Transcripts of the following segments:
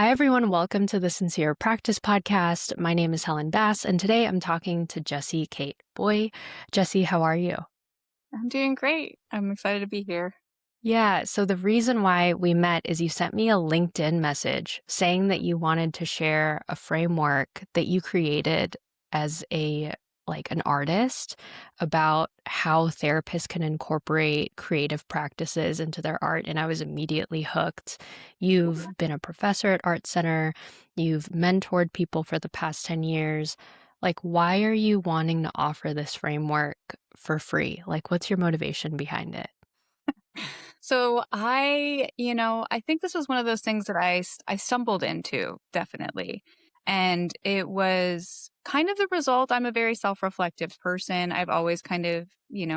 Hi, everyone. Welcome to the Sincere Practice Podcast. My name is Helen Bass, and today I'm talking to Jessie Kate Bui. Jessie, how are you? I'm doing great. I'm excited to be here. Yeah, so the reason why we met is you sent me a LinkedIn message saying that you wanted to share a framework that you created as an artist about how therapists can incorporate creative practices into their art, and I was immediately hooked. You've been a professor at Art Center, you've mentored people for the past 10 years. Why are you wanting to offer this framework for free? What's your motivation behind it? So I think this was one of those things that I stumbled into, definitely. And it was kind of the result. I'm a very self-reflective person. I've always kind of,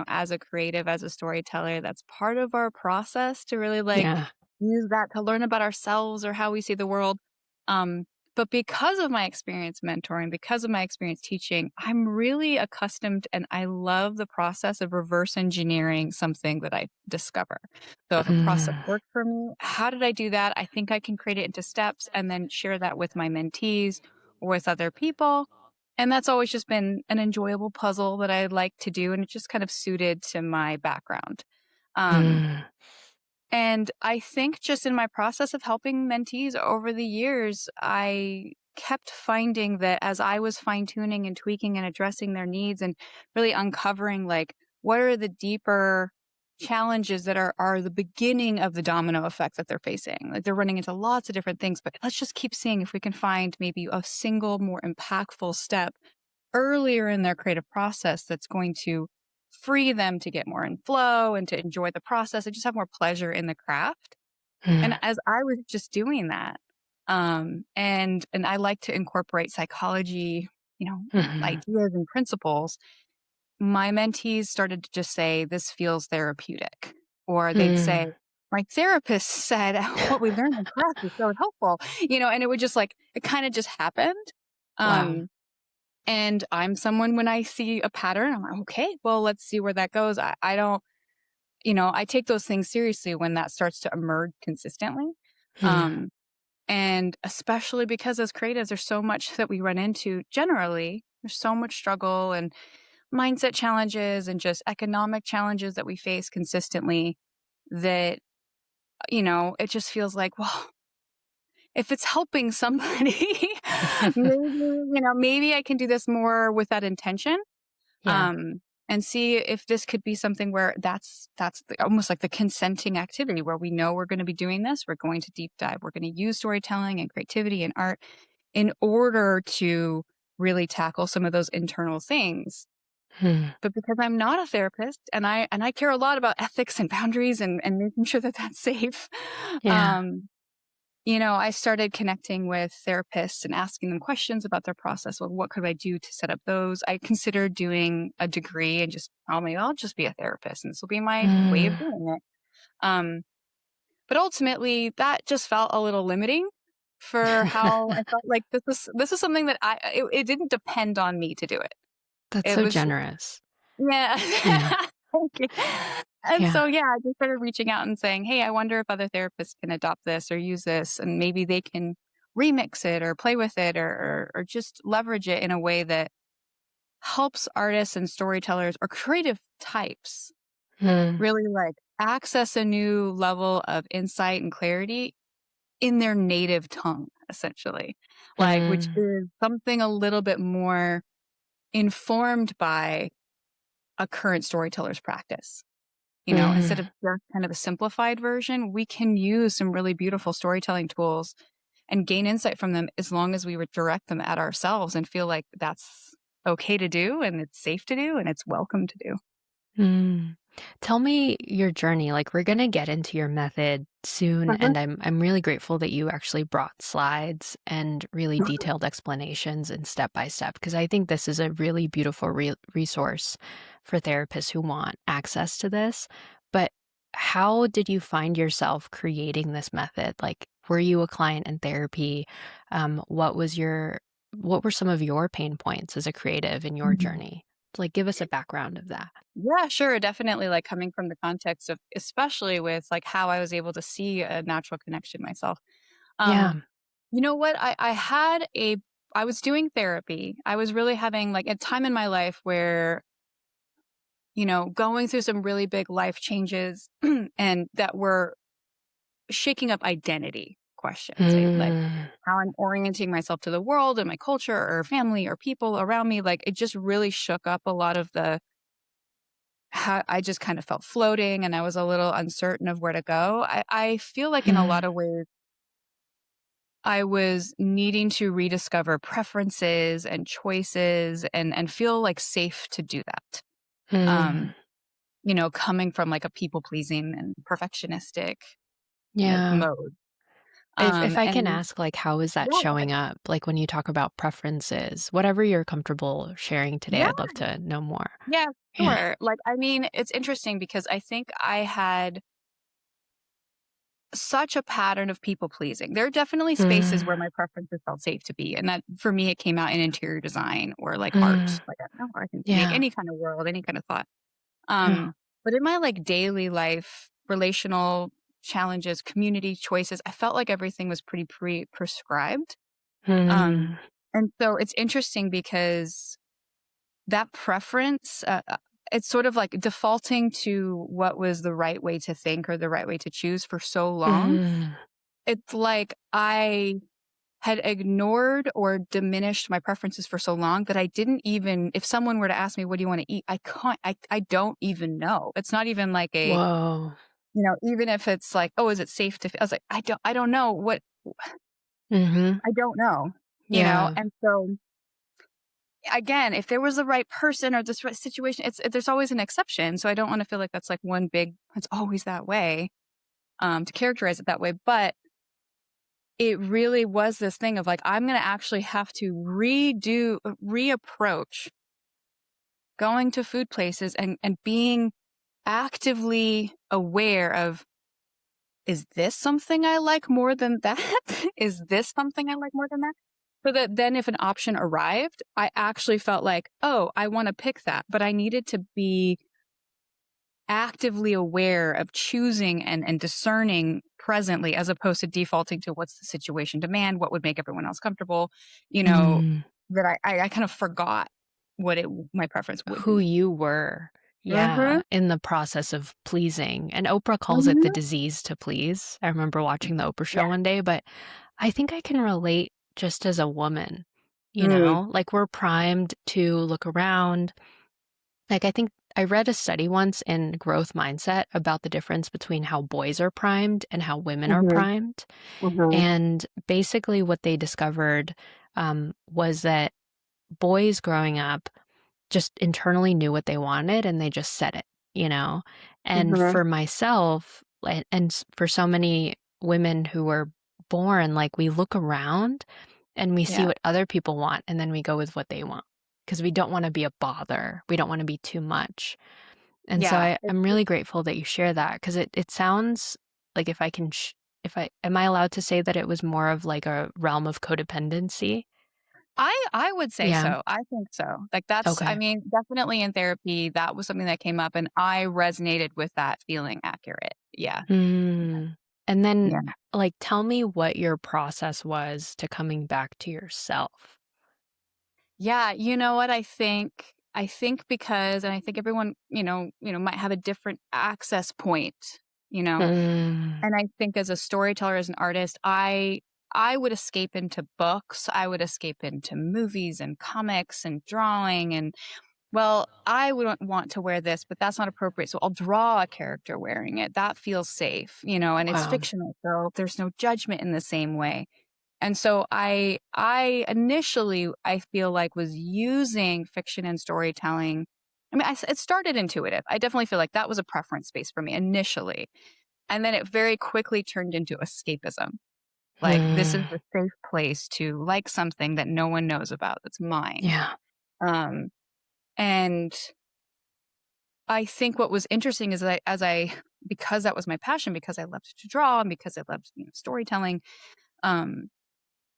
as a creative, as a storyteller, that's part of our process to really Yeah. use that to learn about ourselves or how we see the world. Um, but because of my experience mentoring, because of my experience teaching, I'm really accustomed and I love the process of reverse engineering something that I discover. So if a process Mm. worked for me, how did I do that? I think I can create it into steps and then share that with my mentees or with other people. And that's always just been an enjoyable puzzle that I like to do. And it just kind of suited to my background. Um, Mm. and I think just in my process of helping mentees over the years, I kept finding that as I was fine tuning and tweaking and addressing their needs and really uncovering what are the deeper challenges that are the beginning of the domino effect that they're facing. Like they're running into lots of different things, but let's just keep seeing if we can find maybe a single more impactful step earlier in their creative process that's going to free them to get more in flow and to enjoy the process and just have more pleasure in the craft. And Mm. as I was just doing that, and I like to incorporate psychology, Mhm. ideas and principles, my mentees started to just say, this feels therapeutic. Or they'd say, Mm. my therapist said what we learned in class is so helpful, and it would just it kind of just happened. Wow. Um, and I'm someone when I see a pattern, I'm like, okay, well, let's see where that goes. I don't, I take those things seriously when that starts to emerge consistently. Mm. Um, and especially because as creatives, there's so much that we run into generally. There's so much struggle and mindset challenges and just economic challenges that we face consistently that, it just feels like, well, if it's helping somebody, maybe I can do this more with that intention. Yeah. And see if this could be something where almost like the consenting activity where we know we're going to be doing this. We're going to deep dive. We're going to use storytelling and creativity and art in order to really tackle some of those internal things. Mm. But because I'm not a therapist and I care a lot about ethics and boundaries and making sure that that's safe, Yeah. um, I started connecting with therapists and asking them questions about their process. Well, what could I do to set up those? I considered doing a degree and just, oh, maybe I'll just be a therapist and this will be my way of Mm. doing it. Um, but ultimately that just felt a little limiting for how I felt like this is something that it didn't depend on me to do it. That's It so was, generous. yeah. Yeah. Thank you. And Yeah. so, yeah, I just started reaching out and saying, hey, I wonder if other therapists can adopt this or use this, and maybe they can remix it or play with it or just leverage it in a way that helps artists and storytellers or creative types Mm. really access a new level of insight and clarity in their native tongue, essentially, which Mm. is something a little bit more informed by a current storyteller's practice. Instead of Mm. just kind of a simplified version, we can use some really beautiful storytelling tools and gain insight from them as long as we would direct them at ourselves and feel like that's okay to do and it's safe to do and it's welcome to do. Mm. Tell me your journey. We're gonna get into your method soon, Mhm. and I'm really grateful that you actually brought slides and really detailed explanations and step by step, because I think this is a really beautiful resource for therapists who want access to this. But how did you find yourself creating this method? Were you a client in therapy? What were some of your pain points as a creative in your Mhm. journey? Give us a background of that. Yeah, sure. Definitely coming from the context of, especially with how I was able to see a natural connection myself. Um, Yeah. You know what? I was doing therapy. I was really having like a time in my life where, going through some really big life changes and that were shaking up identity questions, like Mm, how I'm orienting myself to the world and my culture or family or people around me. Like it just really shook up a lot of how I just kind of felt floating and I was a little uncertain of where to go. I feel like in a lot mm, of ways, I was needing to rediscover preferences and choices and feel like safe to do that. mm. Um, coming from like a people pleasing and perfectionistic kind of Yeah. mode. If I can And ask, like, how is that yeah, go ahead. showing up? Like, when you talk about preferences, whatever you're comfortable sharing today, Yeah, I'd love to know more. yeah, Yeah. sure. Like, I mean, it's interesting because I think I had such a pattern of people pleasing. There are definitely spaces where Mm, my preferences felt safe to be. And that for me, it came out in interior design or like art. mm. Like, I don't know, I can make Yeah. any kind of world, any kind of thought. Yeah. But in my like daily life, relational challenges, community choices, I felt like everything was pretty prescribed. Um, Mm, and so it's interesting because that preference, it's sort of like defaulting to what was the right way to think or the right way to choose for so long. mm. It's like I had ignored or diminished my preferences for so long that I didn't even, if someone were to ask me, what do you want to eat? I can't, I don't even know. It's not even like Whoa. even if it's like, oh, is it safe to, I was like, I don't know what, Mhm. I don't know. Yeah. And so again, if there was the right person or this right situation, there's always an exception. So I don't want to feel like that's like one big, it's always that way, to characterize it that way. But it really was this thing of like, I'm going to actually have to reapproach going to food places and being actively aware of, is this something I like more than that? Is this something I like more than that? So that then if an option arrived, I actually felt like, oh, I want to pick that. But I needed to be actively aware of choosing and discerning presently as opposed to defaulting to what's the situation demand, what would make everyone else comfortable, you know, Mm. that I kind of forgot what my preference would Who be. you were. Yeah, Mm-hmm. in the process of pleasing, and Oprah calls it the Mm-hmm. disease to please. I remember watching the Oprah Yeah. show one day, but I think I can relate just as a woman, Mm. like, we're primed to look around. Like, I think I read a study once in growth mindset about the difference between how boys are primed and how women are Mm-hmm. primed, Mm-hmm. and basically what they discovered, was that boys growing up just internally knew what they wanted and they just said it. And Mm-hmm. for myself, for so many women who were born, like, we look around and we see Yeah. what other people want and then we go with what they want because we don't want to be a bother. We don't want to be too much. And so Yeah. I'm really grateful that you share that because it sounds like if I can, if I, am I allowed to say that it was more of like a realm of codependency? I would say Yeah. so. I think so. Like I Okay. mean, definitely in therapy, that was something that came up and I resonated with that feeling accurate. Yeah. Mm. And then, Yeah. like, tell me what your process was to coming back to yourself. Yeah. You know what? I think because, and I think everyone, might have a different access point, you know, Mm. and I think as a storyteller, as an artist, I would escape into books. I would escape into movies and comics and drawing and, well, I wouldn't want to wear this, but that's not appropriate. So I'll draw a character wearing it. That feels safe, and it's Wow. fictional. So there's no judgment in the same way. And so I initially, I feel like was using fiction and storytelling. I mean, it started intuitive. I definitely feel like that was a preference space for me initially. And then it very quickly turned into escapism. Like, this is Mm. a safe place to like something that no one knows about that's mine. Yeah. Um, and I think what was interesting is that because that was my passion, because I loved to draw and because I loved, storytelling, um,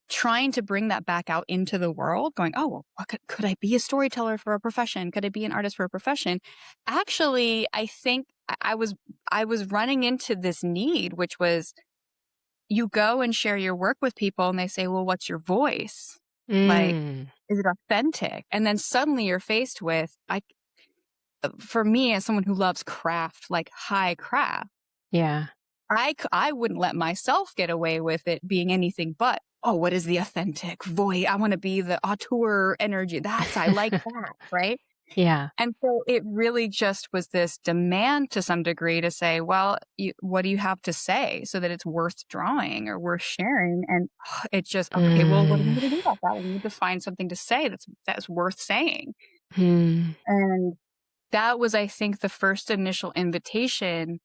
trying to bring that back out into the world, going, oh, well, could I be a storyteller for a profession? Could I be an artist for a profession? Actually, I think I was running into this need, which was you go and share your work with people and they say, well, what's your voice? Like, Mm. is it authentic? And then suddenly you're faced with, for me, as someone who loves craft, like high craft, Yeah. I wouldn't let myself get away with it being anything but, oh, what is the authentic voice? I want to be the auteur energy. I like that, right? Yeah. And so it really just was this demand to some degree to say, well, what do you have to say so that it's worth drawing or worth sharing? And it just, okay, well, what am I Mm. going to do about that? I need to find something to say that's worth saying. Hmm. And that was, I think, the first initial invitation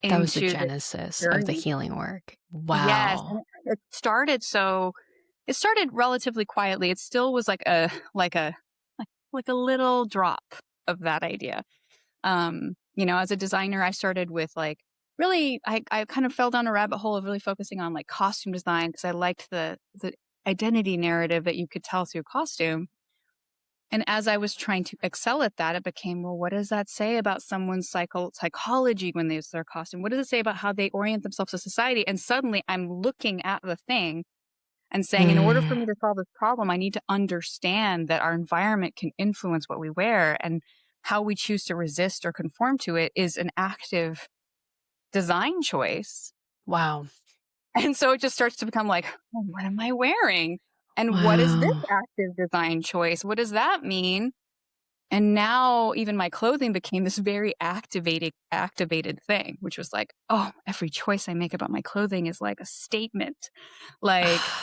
That was the into this genesis of the journey. healing work. Yes, Wow. and it started relatively quietly. It still was like a little drop of that idea. As a designer, I started with like really I kind of fell down a rabbit hole of really focusing on like costume design because I liked the identity narrative that you could tell through costume. And as I was trying to excel at that, it became, well, what does that say about someone's psychology when they use their costume? What does it say about how they orient themselves to society? And suddenly I'm looking at the thing and saying, in order for Mm. me to solve this problem, I need to understand that our environment can influence what we wear, and how we choose to resist or conform to it is an active design choice. Wow. And so it just starts to become like, well, what am I wearing? And what is this Wow. active design choice? What does that mean? And now even my clothing became this very activated thing, which was like, oh, every choice I make about my clothing is like a statement. Like,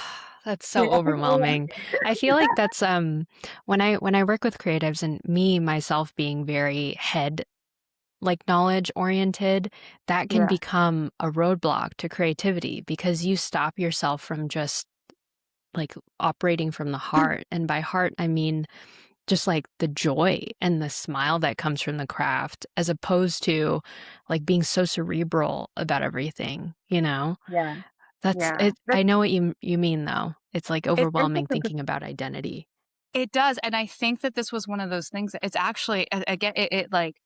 That's so yeah, overwhelming. I feel like that's when I work with creatives and me myself being very head like knowledge oriented, that can yeah, become a roadblock to creativity because you stop yourself from just like operating from the heart. And by heart, I mean just like the joy and the smile that comes from the craft as opposed to like being so cerebral about everything, you know? yeah, That's yeah. it. I know what you mean though. It's like It's overwhelming interesting 'cause thinking about identity. it does, and I think that this was one of those things that it's actually again, it like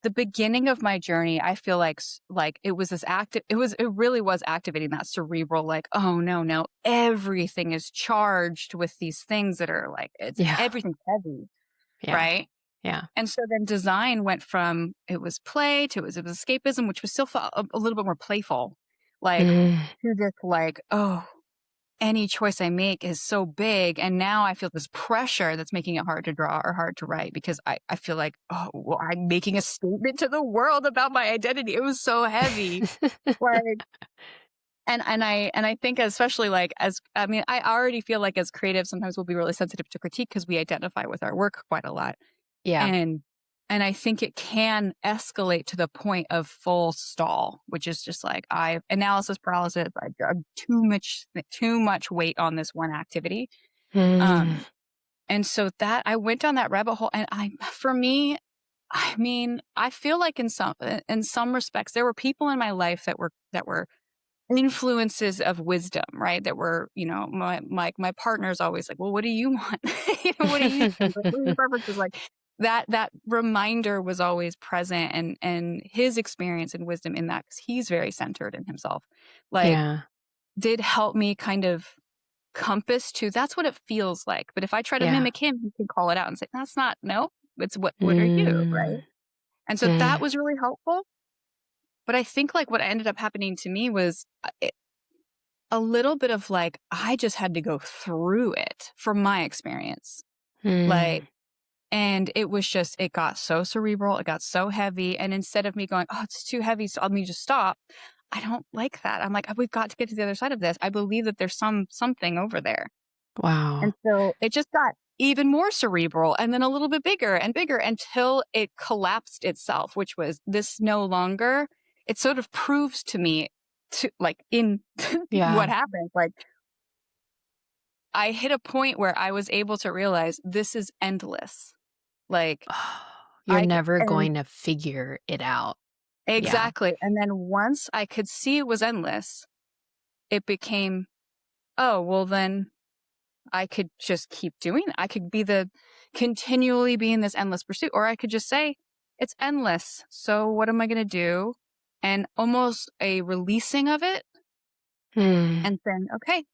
the beginning of my journey, I feel like like it was this active it really was activating that cerebral, like, "Oh, no, everything is charged with these things that are like Yeah. everything's heavy," Yeah. right? Yeah. And so then design went from it was play to it was escapism, which was still a little bit more playful, like, Mm. to this like, "Oh, any choice I make is so big." And now I feel this pressure that's making it hard to draw or hard to write because I feel like, oh, well, I'm making a statement to the world about my identity. It was so heavy. Like, and I think especially like as, I mean, I already feel like as creatives, sometimes we'll be really sensitive to critique because we identify with our work quite a lot. Yeah. And, and I think it can escalate to the point of full stall, which is just like analysis paralysis. I drug too much weight on this one activity. Mm. Um, and so that I went down that rabbit hole, and for me, I mean, I feel like in some respects, there were people in my life that were influences of wisdom, right? That were, my partner's always like, well, what do you want? What do you think? Like, what are your preferences? Like that reminder was always present, and his experience and wisdom in that, because he's very centered in himself, like Yeah. did help me kind of compass to that's what it feels like. But if I try to Yeah. mimic him, he can call it out and say, that's not, no, it's what are you, right? Mm. And so that Mm. was really helpful. But I think like what ended up happening to me was a little bit of like, I just had to go through it from my experience. Like, Mm. and it was just, it got so cerebral, it got so heavy. And instead of me going, oh, it's too heavy, so let me just stop. I don't like that. I'm like, we've got to get to the other side of this. I believe that there's something over there. And Wow. so it just got even more cerebral and then a little bit bigger and bigger until it collapsed itself, which was this no longer, it sort of proves to me to like in what Yeah. happened. Like I hit a point where I was able to realize this is endless. Like You're never and going to figure it out. Yeah. exactly. And then once I could see it was endless, it became, oh, well then I could just keep doing it. I could continually be in this endless pursuit, or I could just say it's endless. So what am I going to do? And almost a releasing of it Mm. and saying, okay,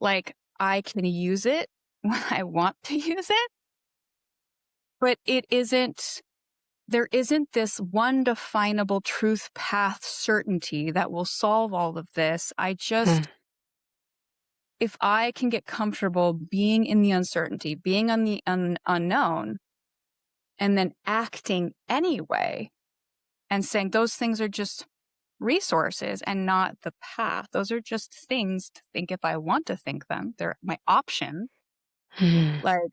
like I can use it when I want to use it, but there isn't this one definable truth path certainty that will solve all of this. Mm. If I can get comfortable being in the uncertainty, being on the unknown, and then acting anyway and saying those things are just resources and not the path. Those are just things to think if I want to think them. They're my option. Mm. Like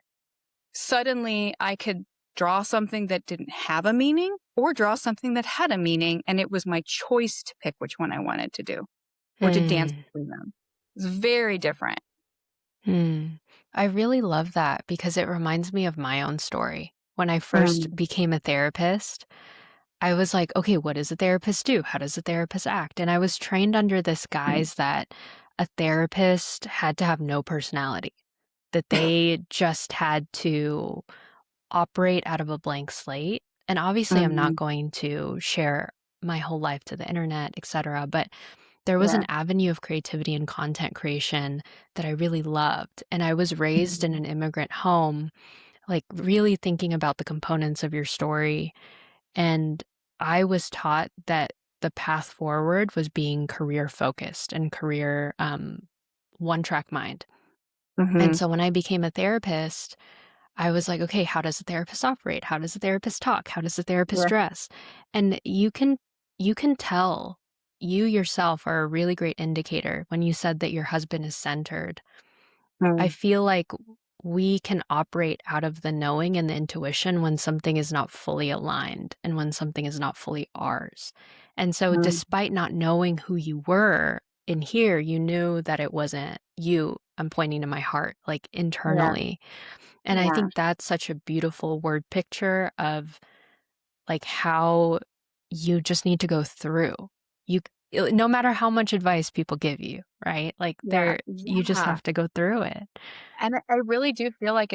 suddenly I could draw something that didn't have a meaning or draw something that had a meaning. And it was my choice to pick which one I wanted to do or to dance Mm. between them. It's very different. Mm. I really love that because it reminds me of my own story. When I first Mm, became a therapist, I was like, okay, what does a therapist do? How does a therapist act? And I was trained under this mm, guise that a therapist had to have no personality, that they just had to operate out of a blank slate. And obviously, I'm not mm, going to share my whole life to the internet, etc. But there was yeah. an avenue of creativity and content creation that I really loved. And I was raised in Mm, an immigrant home, like really thinking about the components of your story. And I was taught that the path forward was being career focused and career one track mind. And mhm, so when I became a therapist, I was like, okay, how does a therapist operate? How does a therapist talk? How does a therapist yeah, dress? And you can tell you yourself are a really great indicator when you said that your husband is centered. I mm, feel like we can operate out of the knowing and the intuition when something is not fully aligned and when something is not fully ours. And so, mm, despite not knowing who you were in here, you knew that it wasn't you. I'm pointing to my heart, like yeah, internally. And I yeah, think that's such a beautiful word picture of like how you just need to go through. You no matter how much advice people give you, right? Like yeah, you just yeah. have to go through it. And I really do feel like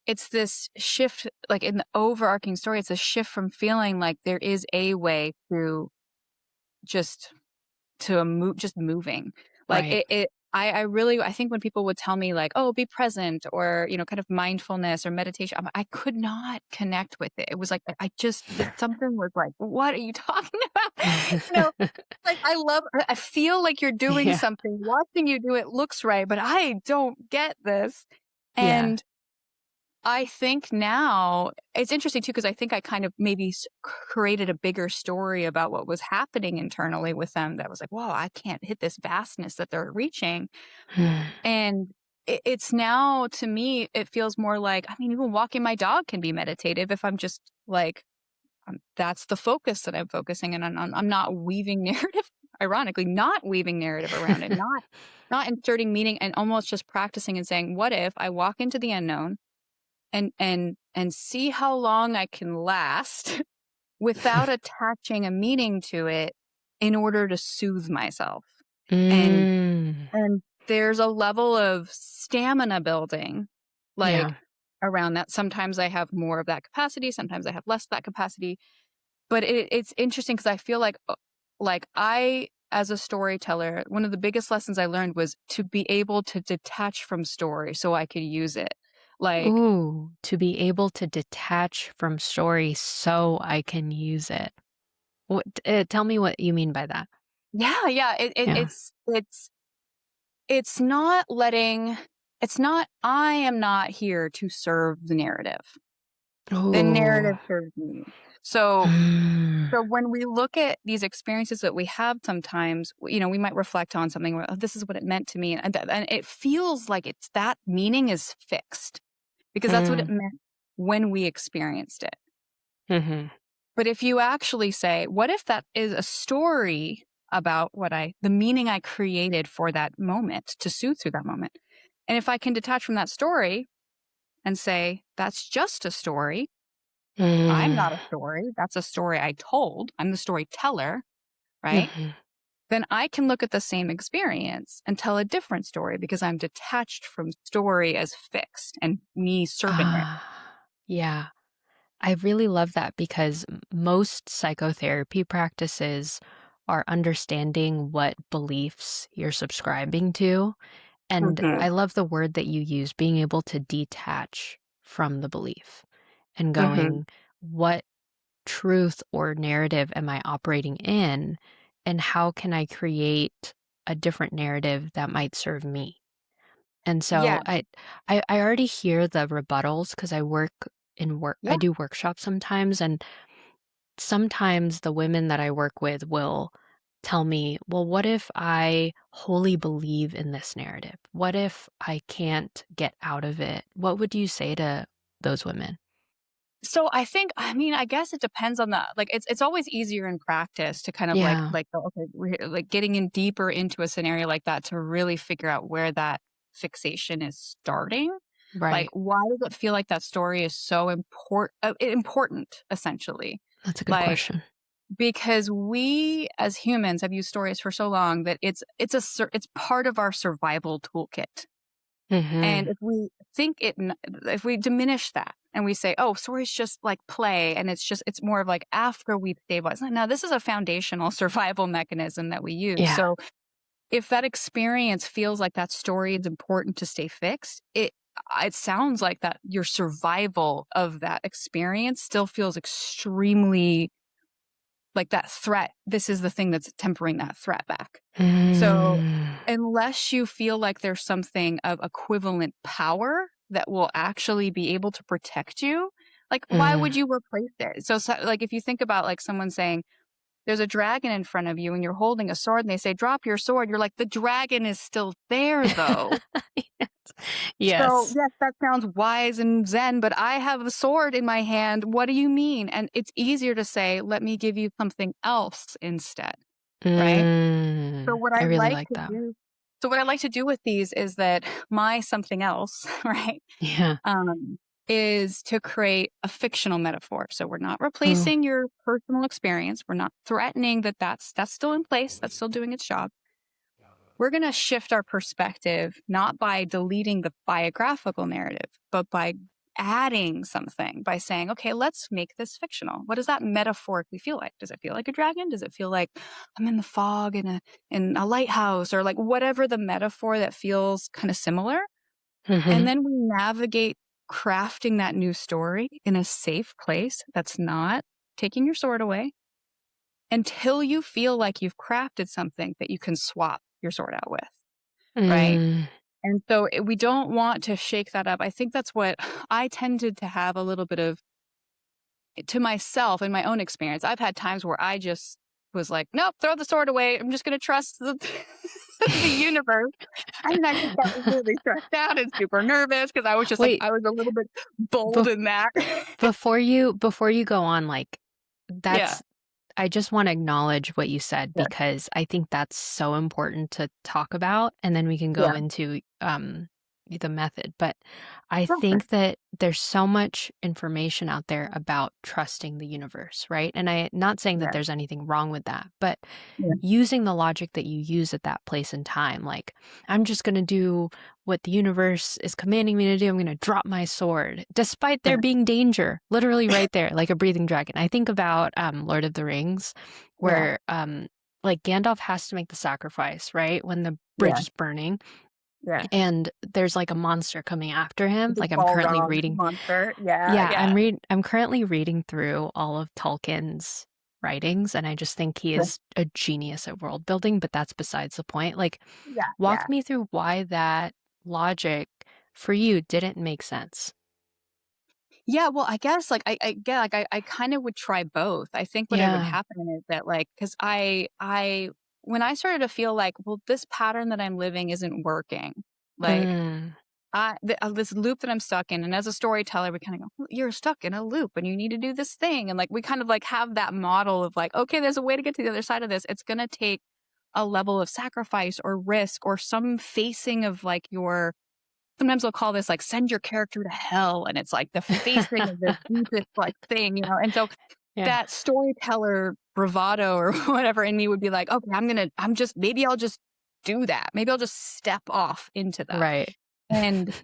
it's this shift, like in the overarching story, it's a shift from feeling like there is a way to just just moving. Like Right. I really I think when people would tell me like, "Oh, be present," or, kind of mindfulness or meditation, I could not connect with it. It was like I just something was like, "What are you talking about?" You know, like I feel like you're doing Yeah. something, watching you do it looks right, but I don't get this. Yeah. And I think now it's interesting too, because I think I kind of maybe created a bigger story about what was happening internally with them that was like, whoa, I can't hit this vastness that they're reaching. Mm. And it's now to me, it feels more like, I mean, even walking my dog can be meditative if I'm just like, that's the focus that I'm focusing and I'm not weaving narrative, ironically, not weaving narrative around it, not inserting meaning and almost just practicing and saying, what if I walk into the unknown? And see how long I can last without attaching a meaning to it in order to soothe myself. And Mm. and there's a level of stamina building, Yeah. like, around that. Sometimes I have more of that capacity, sometimes I have less of that capacity, but it's interesting because I feel like I as a storyteller, one of the biggest lessons I learned was to be able to detach from story so I could use it. Like, Ooh, to be able to detach from story so I can use it. What tell me what you mean by that. yeah, yeah, Yeah. it's not letting it's not I am not here to serve the narrative. The Ooh. narrative serves me. So Mm. so when we look at these experiences that we have sometimes, we might reflect on something where, "Oh, this is what it meant to me," and it feels like it's that meaning is fixed because that's what it Mm. meant when we experienced it. Mhm. But if you actually say, what if that is a story about the meaning I created for that moment to soothe through that moment? And if I can detach from that story and say, that's just a story, I'm Mm. not a story, that's a story I told, I'm the storyteller, right? Mhm. Then I can look at the same experience and tell a different story because I'm detached from story as fixed and me serving it. Ah, yeah. I really love that because most psychotherapy practices are understanding what beliefs you're subscribing to. And Mhm. I love the word that you use, being able to detach from the belief and Mhm. going, what truth or narrative am I operating in? And how can I create a different narrative that might serve me? And so Yeah. I already hear the rebuttals because I Yeah. do workshops sometimes, and sometimes the women that I work with will tell me, well, what if I wholly believe in this narrative? What if I can't get out of it? What would you say to those women? So I mean, I guess it depends on it's always easier in practice to kind of Yeah, go, okay, like getting in deeper into a scenario like that to really figure out where that fixation is starting. Like, right. why does it feel like that story is so important, essentially? That's a good Like, question. because we as humans have used stories for so long that it's part of our survival toolkit. And Mhm. if we diminish that and we say, oh, story's just like play and it's more of like after we've stabilized. Now, this is a foundational survival mechanism that we use. Yeah. So if that experience feels like that story is important to stay fixed, it sounds like that your survival of that experience still feels extremely like that threat. This is the thing that's tempering that threat back. So Mm. unless you feel like there's something of equivalent power that will actually be able to protect you, like why would Mm. you replace it? So like if you think about like someone saying there's a dragon in front of you and you're holding a sword and they say drop your sword, you're like the dragon is still there though. Yes. So Yes. yes, that sounds wise and zen, but I have a sword in my hand. What do you mean? And it's easier to say, let me give you something else instead, right? So what I I really like like to that. do so what I like to do with these is that my something else, right, Yeah. um, is to create a fictional metaphor. So we're not Ooh. replacing your personal experience. We're not threatening that that's still in place. That's still doing its job. We're going to shift our perspective not by deleting the biographical narrative, but by adding something by saying, okay, let's make this fictional. What does that metaphorically feel like? Does it feel like a dragon? Does it feel like I'm in the fog in a lighthouse or like whatever the metaphor that feels kind of similar? And Mhm. then we navigate crafting that new story in a safe place that's not taking your sword away until you feel like you've crafted something that you can swap your sword out with, right? Mm. And so we don't want to shake that up. I think that's what I tended to have a little bit of to myself in my own experience. I've had times where I just was like, nope, throw the sword away. I'm just going to trust the universe. And I just got really stressed out and super nervous because I was just like, Wait, I was a little bit bold bef in that. before you go on, like, Yeah. that's I just wanna acknowledge what you said Yeah. because I think that's so important to talk about, and then we can go Yeah. into, the method, but I Okay. think that there's so much information out there about trusting the universe, right? And not saying that Yeah. there's anything wrong with that, but Yeah. using the logic that you use at that place and time, like, I'm just gonna do what the universe is commanding me to do. I'm gonna drop my sword, despite there being danger, literally right there, like a breathing dragon. I think about Lord of the Rings, Yeah. where like Gandalf has to make the sacrifice, right? When the bridge Yeah. is burning Yeah. and there's like a monster coming after him. The Like I'm currently Balrog reading monster. Yeah. yeah, Yeah. I'm currently reading through all of Tolkien's writings, and I just think he Yeah. is a genius at world building, but that's besides the point. Like, Yeah. walk Yeah. me through why that logic for you didn't make sense. Yeah, well, I guess I kind of would try both. I think what would Yeah. happen is that because I when I started to feel like, well, this pattern that I'm living isn't working. Like Mm. this loop that I'm stuck in, and as a storyteller, we kind of go, "Well, you're stuck in a loop, and you need to do this thing, and like we kind of like have that model of like, okay, there's a way to get to the other side of this. It's gonna take a level of sacrifice or risk or some facing of like your sometimes they'll call this like send your character to hell and it's like the facing of this deepest like thing, and so Yeah. that storyteller bravado or whatever in me would be like, okay, I'm just maybe I'll just do that, maybe I'll just step off into that. Right. And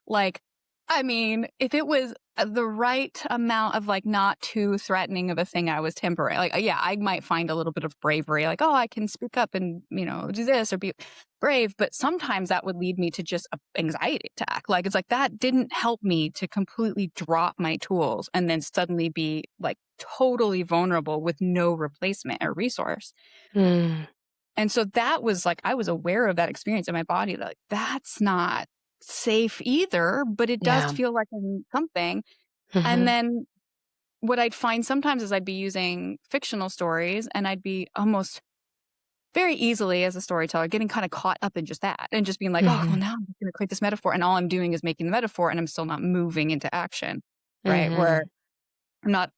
like, I mean, if it was the right amount of like not too threatening of a thing I was tempering. Like, yeah, I might find a little bit of bravery, like, oh, I can speak up and, do this or be brave. But sometimes that would lead me to just a anxiety attack. Like, it's like that didn't help me to completely drop my tools and then suddenly be like totally vulnerable with no replacement or resource. Mm, And so that was like, I was aware of that experience in my body, that like, that's not safe either, but it does yeah. feel like something. And Mhm. then what I'd find sometimes is I'd be using fictional stories and I'd be almost very easily as a storyteller getting kind of caught up in just that and just being like, oh, well, Mhm. now I'm going to create this metaphor. And all I'm doing is making the metaphor and I'm still not moving into action, right? Where Mhm. I'm not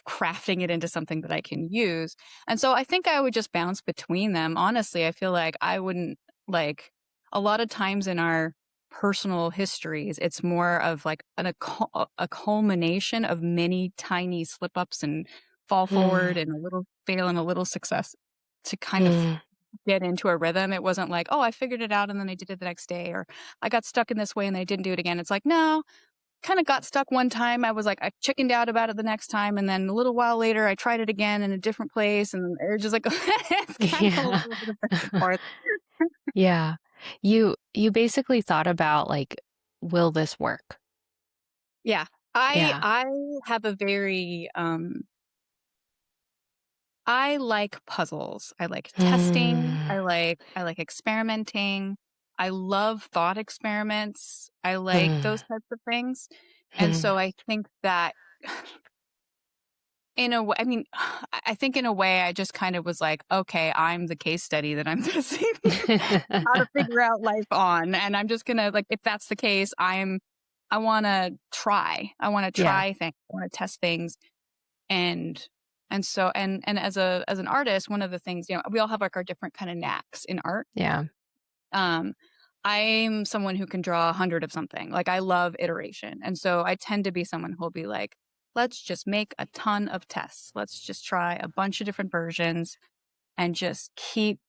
crafting it into something that I can use. And so I think I would just bounce between them. Honestly, I feel like I wouldn't like a lot of times in our personal histories, it's more of like a culmination of many tiny slip ups and fall forward Mm. and a little fail and a little success to kind of Mm. get into a rhythm. It wasn't like, oh, I figured it out and then I did it the next day, or I got stuck in this way and then I didn't do it again. It's like, no, kind of got stuck one time. I was like, I chickened out about it the next time. And then a little while later, I tried it again in a different place. And it was just like, it's kind of a Yeah. little bit of back and forth. Yeah. You basically thought about, like, will this work? Yeah. I, Yeah. I have a very, I like puzzles. I like testing. Mm. I like experimenting. I love thought experiments. I like Mm. those types of things. And Mm. so I think that in a way, I mean, I think in a way, I just kind of was like, okay, I'm the case study that I'm testing how to figure out life on. And I'm just gonna like, if that's the case, I wanna try. I wanna Yeah. try things. I wanna test things. And so and as an artist, one of the things, we all have like our different kind of knacks in art. Yeah. Um, I'm someone who can draw 100 of something. Like I love iteration. And so I tend to be someone who'll be like, let's just make a ton of tests. Let's just try a bunch of different versions and just keep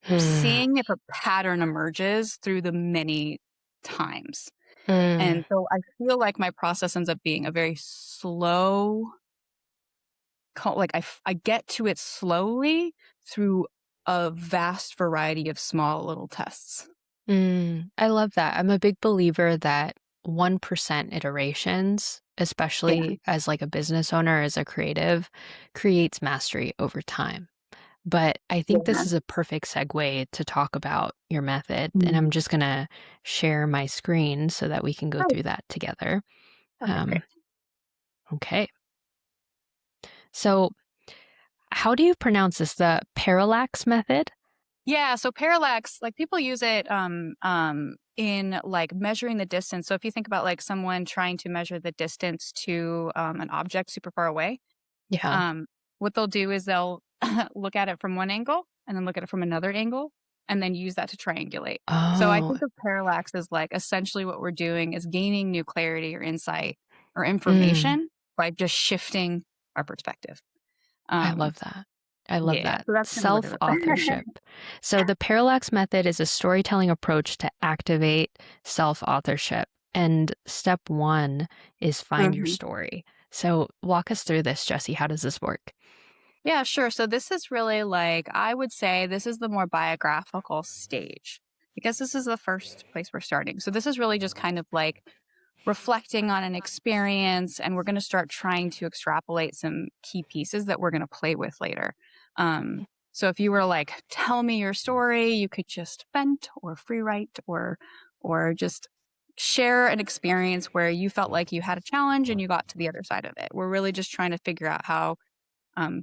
Mm. seeing if a pattern emerges through the many times. Mm. And so I feel like my process ends up being a very slow, like I get to it slowly through a vast variety of small little tests. I love that. I'm a big believer that 1% iterations, Yeah. especially as, like, a business owner, as a creative, creates mastery over time. But I think this Yeah. is a perfect segue to talk about your method, and I'm Mm. just gonna share my screen so that we can go Oh, through that together. okay, great. Um, okay. So how do you pronounce this? The parallax method? Yeah, so parallax, like people use it in like measuring the distance. So if you think about like someone trying to measure the distance to an object super far away, Yeah. um, what they'll do is they'll look at it from one angle and then look at it from another angle and then use that to triangulate. So I Oh. think of parallax as like essentially what we're doing is gaining new clarity or insight or Mm, information by just shifting our perspective. I Um, love that. I love yeah, that. so that's kind of what it is. Self-authorship. So the parallax method is a storytelling approach to activate self-authorship. And step one is find your Mhm. story. So walk us through this, Jessie. How does this work? Yeah, sure. So this is really like, I would say this is the more biographical stage because this is the first place we're starting. So this is really just kind of like reflecting on an experience, and we're going to start trying to extrapolate some key pieces that we're going to play with later. So if you were like, tell me your story, you could just vent or free write or just share an experience where you felt like you had a challenge and you got to the other side of it. We're really just trying to figure out how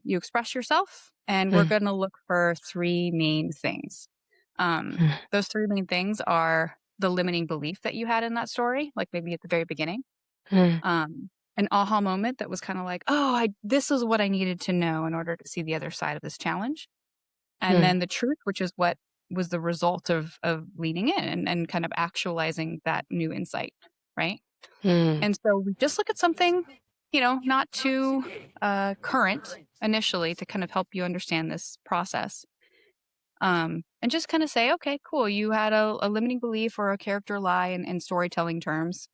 you express yourself, and we're Mm, going to look for three main things. mm, Those three main things are the limiting belief that you had in that story, like maybe at the very beginning, mm, an aha moment that was kind of like, oh, this is what I needed to know in order to see the other side of this challenge, and mm, then the truth, which is what was the result of leaning in and kind of actualizing that new insight, right? mm, And so we just look at something, not too current initially to kind of help you understand this process. And just kind of say, okay, cool. You had a limiting belief or a character lie in storytelling terms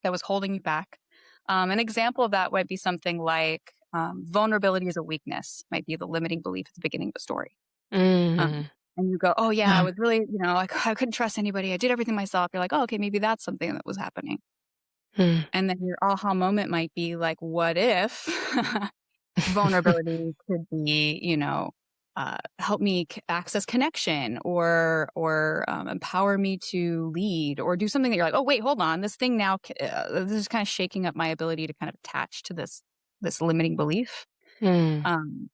that was holding you back. An example of that might be something like vulnerability is a weakness, might be the limiting belief at the beginning of the story. Mm. And you go, oh, yeah, I was really, I couldn't trust anybody. I did everything myself. You're like, oh, okay, maybe that's something that was happening. Mm. And then your aha moment might be like, what if vulnerability could be, help me access connection or empower me to lead or do something that you're like, oh, wait, hold on. This thing now, this is kind of shaking up my ability to kind of attach to this limiting belief. Mm. Um,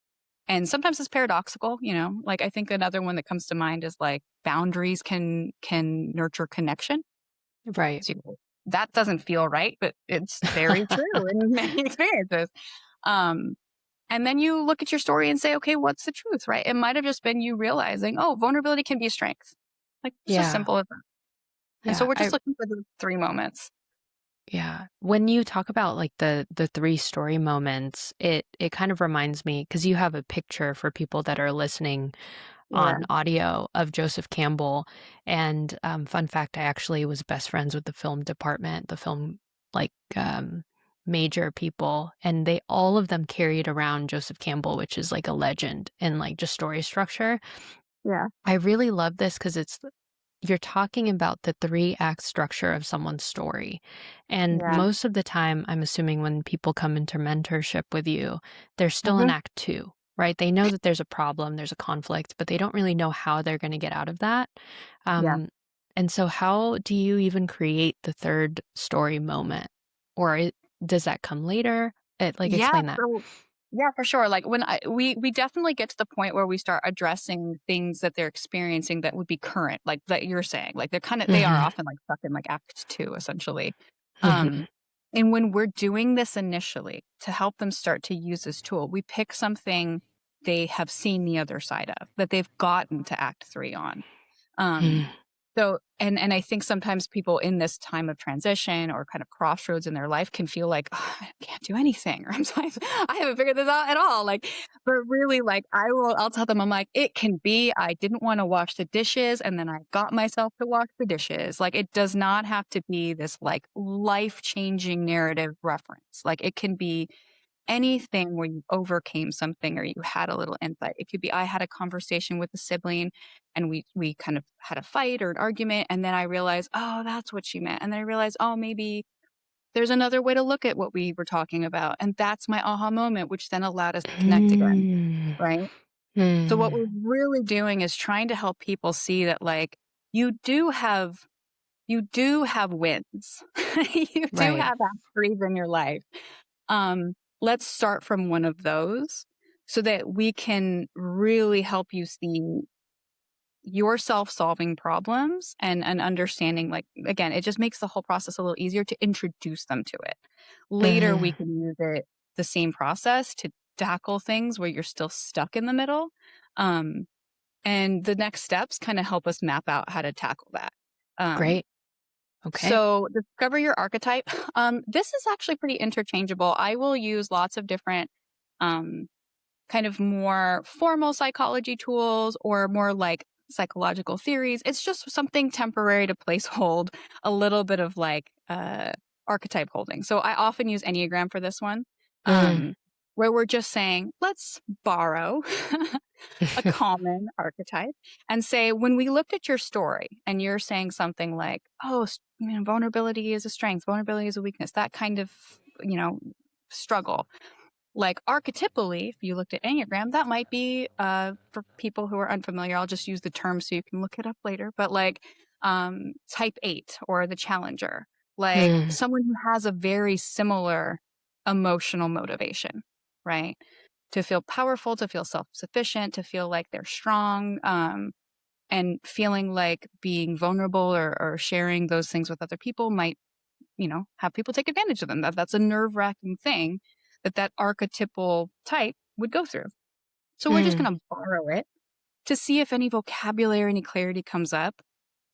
and sometimes it's paradoxical, like I think another one that comes to mind is like boundaries can nurture connection. Right. So that doesn't feel right, but it's very true in many experiences. Um, and then you look at your story and say, okay, what's the truth, right? It might have just been you realizing, oh, vulnerability can be a strength. Like it's just Yeah. simple as that. And so Yeah. we're just looking for the 3 moments. Yeah. When you talk about like the three story moments, it kind of reminds me because you have a picture for people that are listening Yeah. on audio of Joseph Campbell. And fun fact, I actually was best friends with the film department, the film like major people, and they all of them carried around Joseph Campbell, which is like a legend in like just story structure. Yeah. I really love this because you're talking about the three-act structure of someone's story. And Yeah. most of the time, I'm assuming when people come into mentorship with you, they're still in Hmm. act two, right? They know that there's a problem, there's a conflict, but they don't really know how they're going to get out of that. Yeah. Um, and so, how do you even create the third story moment? Or does that come later? Like, Yeah. explain that. So yeah, for sure. Like when we definitely get to the point where we start addressing things that they're experiencing that would be current, like that you're saying, like they are Hmm. often like stuck in like act two, essentially. Hmm. Um, and when we're doing this initially to help them start to use this tool, we pick something they have seen the other side of that they've gotten to act three on. Um, so, and I think sometimes people in this time of transition or kind of crossroads in their life can feel like, "Oh, I can't do anything, or I haven't figured this out at all." Like, but really, like, I'll tell them, I'm like, it can be, I didn't want to wash the dishes and then I got myself to wash the dishes. Like, it does not have to be this like life changing narrative reference. Like, it can be anything where you overcame something or you had a little insight. It could be I had a conversation with a sibling and we kind of had a fight or an argument and then I realized, oh, that's what she meant. And then I realized, oh, maybe there's another way to look at what we were talking about. And that's my aha moment, which then allowed us to connect again. Hmm. Right. So what we're really doing is trying to help people see that like you do have wins. You do Right. have victories in your life. Let's start from one of those so that we can really help you see yourself solving problems and understanding, like, again, it just makes the whole process a little easier to introduce them to it. Later, we Hmm. can use the same process to tackle things where you're still stuck in the middle. Um, and the next steps kind of help us map out how to tackle that. Um, Great. Okay. so discover your archetype. This is actually pretty interchangeable. I will use lots of different um, kind of more formal psychology tools or more like psychological theories. It's just something temporary to place hold, a little bit of like archetype holding. So I often use Enneagram for this one, Mm. where we're just saying, let's borrow a common archetype and say, when we looked at your story and you're saying something like, oh, vulnerability is a strength, vulnerability is a weakness, that kind of, struggle. Like archetypally, if you looked at Enneagram, that might be, for people who are unfamiliar, I'll just use the term so you can look it up later, but like type 8 or the challenger, like Mm. someone who has a very similar emotional motivation, right? To feel powerful, to feel self sufficient, to feel like they're strong, and feeling like being vulnerable or sharing those things with other people might, have people take advantage of them. That's a nerve wracking thing that archetypal type would go through. So we're just Mm. going to borrow it to see if any vocabulary, any clarity comes up.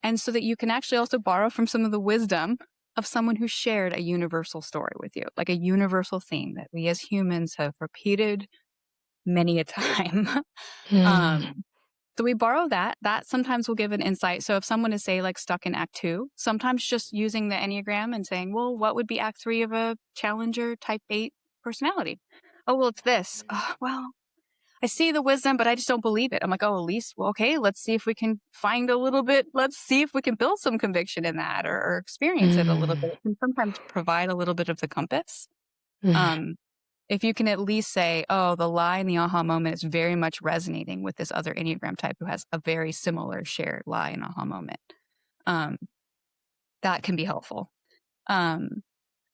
And so that you can actually also borrow from some of the wisdom of someone who shared a universal story with you, like a universal theme that we as humans have repeated many a time. Mm. um, So we borrow that. That sometimes will give an insight. So if someone is, say, like stuck in Act 2, sometimes just using the Enneagram and saying, well, what would be Act 3 of a Challenger type 8 personality? Oh, well, it's this. Well, I see the wisdom, but I just don't believe it. I'm like, oh, at least, well, okay, let's see if we can find a little bit. Let's see if we can build some conviction in that or experience it a little Mm, bit. It can sometimes provide a little bit of the compass. mm, Um, if you can at least say, oh, the lie and the aha moment is very much resonating with this other Enneagram type who has a very similar shared lie and aha moment, um, that can be helpful. Um,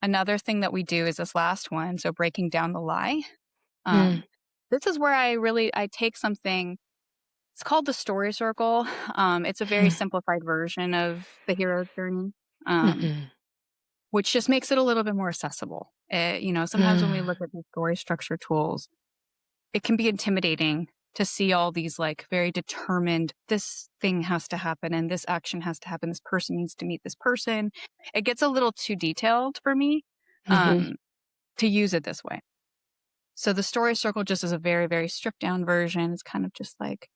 Another thing that we do is this last one. So breaking down the lie. mm, Um, this is where I take something, it's called the story circle. It's a very simplified version of the hero's journey, um, mhm, which just makes it a little bit more accessible. Sometimes when we look at the story structure tools, it can be intimidating to see all these like very determined, this thing has to happen and this action has to happen. This person needs to meet this person. It gets a little too detailed for me, mhm, um, to use it this way. So the story circle just is a very, very stripped down version. It's kind of just like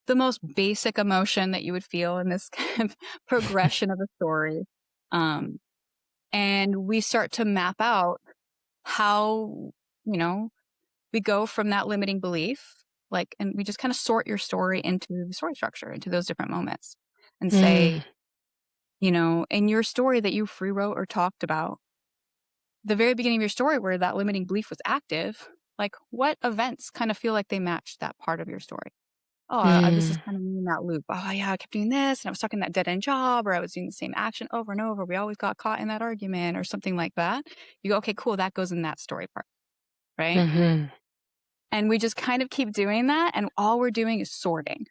the most basic emotion that you would feel in this kind of progression of a story. Um, and we start to map out how, you know, we go from that limiting belief, like, and we just kind of sort your story into the story structure, into those different moments and say, mm, in your story that you free wrote or talked about, the very beginning of your story where that limiting belief was active, like what events kind of feel like they matched that part of your story? Oh, this is mm, kind of me in that loop. Oh, yeah, I kept doing this and I was stuck in that dead end job or I was doing the same action over and over. We always got caught in that argument or something like that. You go, okay, cool. That goes in that story part. Right. mhm. And we just kind of keep doing that. And all we're doing is sorting.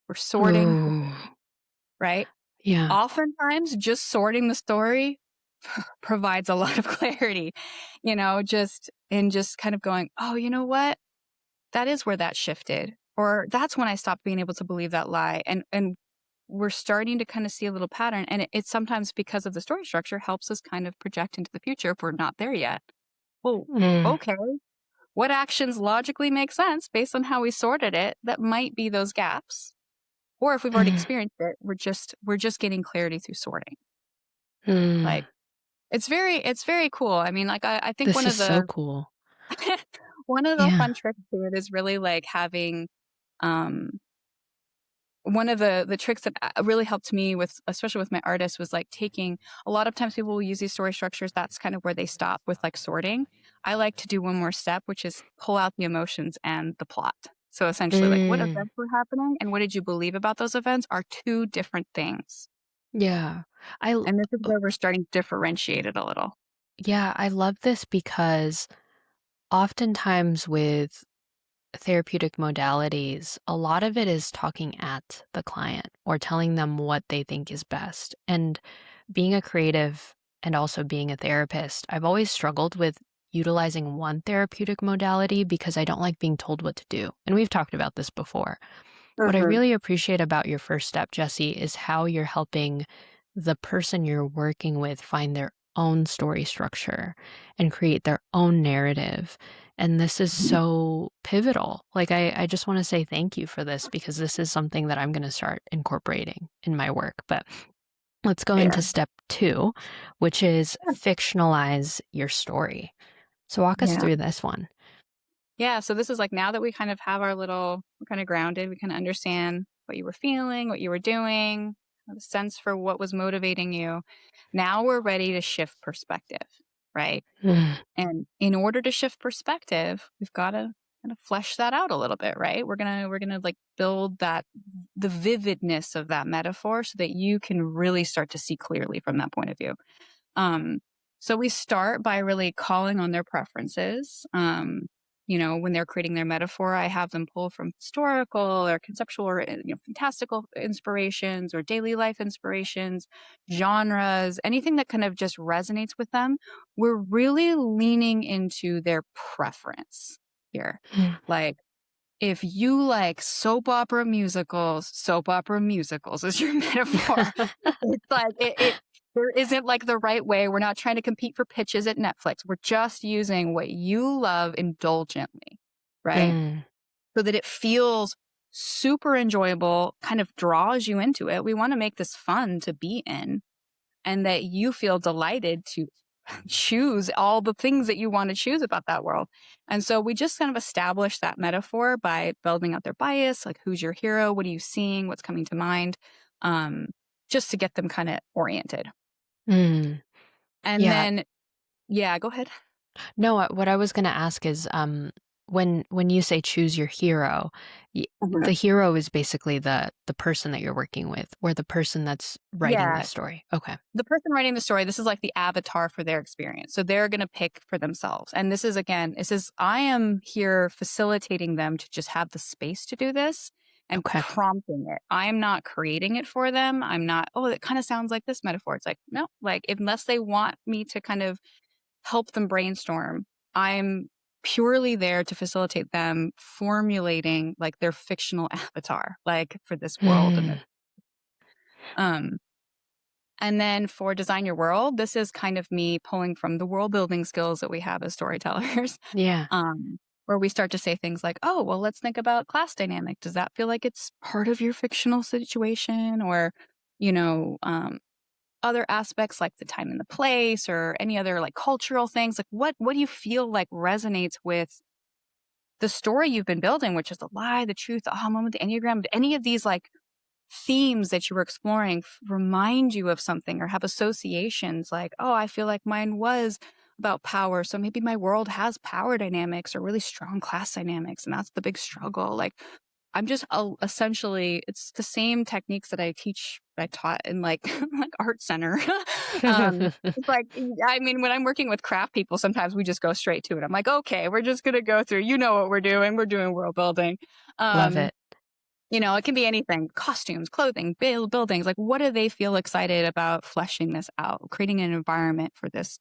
We're sorting, Ooh, right? yeah. Oftentimes, just sorting the story provides a lot of clarity, just kind of going, oh, you know what? That is where that shifted. Or that's when I stopped being able to believe that lie. And we're starting to kind of see a little pattern. And it's sometimes because of the story structure helps us kind of project into the future if we're not there yet. Well, Mm, okay. What actions logically make sense based on how we sorted it that might be those gaps? Or if we've already mm, experienced it, we're just getting clarity through sorting. mm. Like it's very cool. I mean, like I think This one is of so the cool. one of the Yeah. fun tricks to it is really like having um one of the tricks that really helped me with, especially with my artists, was like taking, a lot of times people will use these story structures. That's kind of where they stop with like sorting. I like to do one more step, which is pull out the emotions and the plot. So essentially like what Mm, events were happening and what did you believe about those events are two different things. yeah. I l And this is where we're starting to differentiate it a little. yeah, I love this because oftentimes with therapeutic modalities, a lot of it is talking at the client or telling them what they think is best. And being a creative and also being a therapist, I've always struggled with utilizing one therapeutic modality because I don't like being told what to do. And we've talked about this before. What I Mhm. really appreciate about your first step, Jesse, is how you're helping the person you're working with find their own story structure and create their own narrative. And this is so pivotal. Like, I just want to say thank you for this because this is something that I'm going to start incorporating in my work. But let's go into Fair. step 2, which is fictionalize your story. So walk us Yeah. through this one. Yeah. So this is like now that we kind of have our little, we're kind of grounded, we kind of understand what you were feeling, what you were doing, have a sense for what was motivating you. Now we're ready to shift perspective, right? Mm, And in order to shift perspective, we've got to kind of flesh that out a little bit, right? We're gonna like build that, the vividness of that metaphor so that you can really start to see clearly from that point of view. Um, so we start by really calling on their preferences. When they're creating their metaphor, I have them pull from historical or conceptual or fantastical inspirations or daily life inspirations, genres, anything that kind of just resonates with them. We're really leaning into their preference here. mm. Like if you like soap opera musicals is your metaphor. It's like it there isn't like the right way. We're not trying to compete for pitches at Netflix. We're just using what you love indulgently, right? Mm, So that it feels super enjoyable, kind of draws you into it. We want to make this fun to be in, and that you feel delighted to choose all the things that you want to choose about that world. And so we just kind of establish that metaphor by building out their bias, like who's your hero, what are you seeing, what's coming to mind, um, just to get them kind of oriented. Mm. And Yeah. then, yeah, go ahead. No, what I was gonna ask is, when you say choose your hero, the hero is basically the person that you're working with, or the person that's writing the Yeah, story. Okay. the person writing the story, this is like the avatar for their experience. So they're going to pick for themselves. And this is, again, this is, I am here facilitating them to just have the space to do this and Okay. prompting it. I'm not creating it for them. I'm not, oh, it kind of sounds like this metaphor. It's like, no, like, unless they want me to kind of help them brainstorm, I'm purely there to facilitate them formulating like their fictional avatar, like for this world. And Mm. um, and then for Design Your World, this is kind of me pulling from the world building skills that we have as storytellers, Yeah. where we start to say things like, oh, well, let's think about class dynamic. Does that feel like it's part of your fictional situation? Or, you know, other aspects like the time and the place, or any other like cultural things. Like what do you feel like resonates with the story you've been building, which is the lie, the truth, the aha moment, the Enneagram, any of these like themes that you were exploring remind you of something or have associations like, oh, I feel like mine was about power. So maybe my world has power dynamics or really strong class dynamics. And that's the big struggle. Like, I'm just essentially, it's the same techniques that I taught in like, like art center. It's like, I mean, when I'm working with craft people, sometimes we just go straight to it. I'm like, okay, we're just going to go through, you know what we're doing. We're doing world building. Love Um, it. it can be anything, costumes, clothing, buildings. Like, what do they feel excited about fleshing this out, creating an environment for this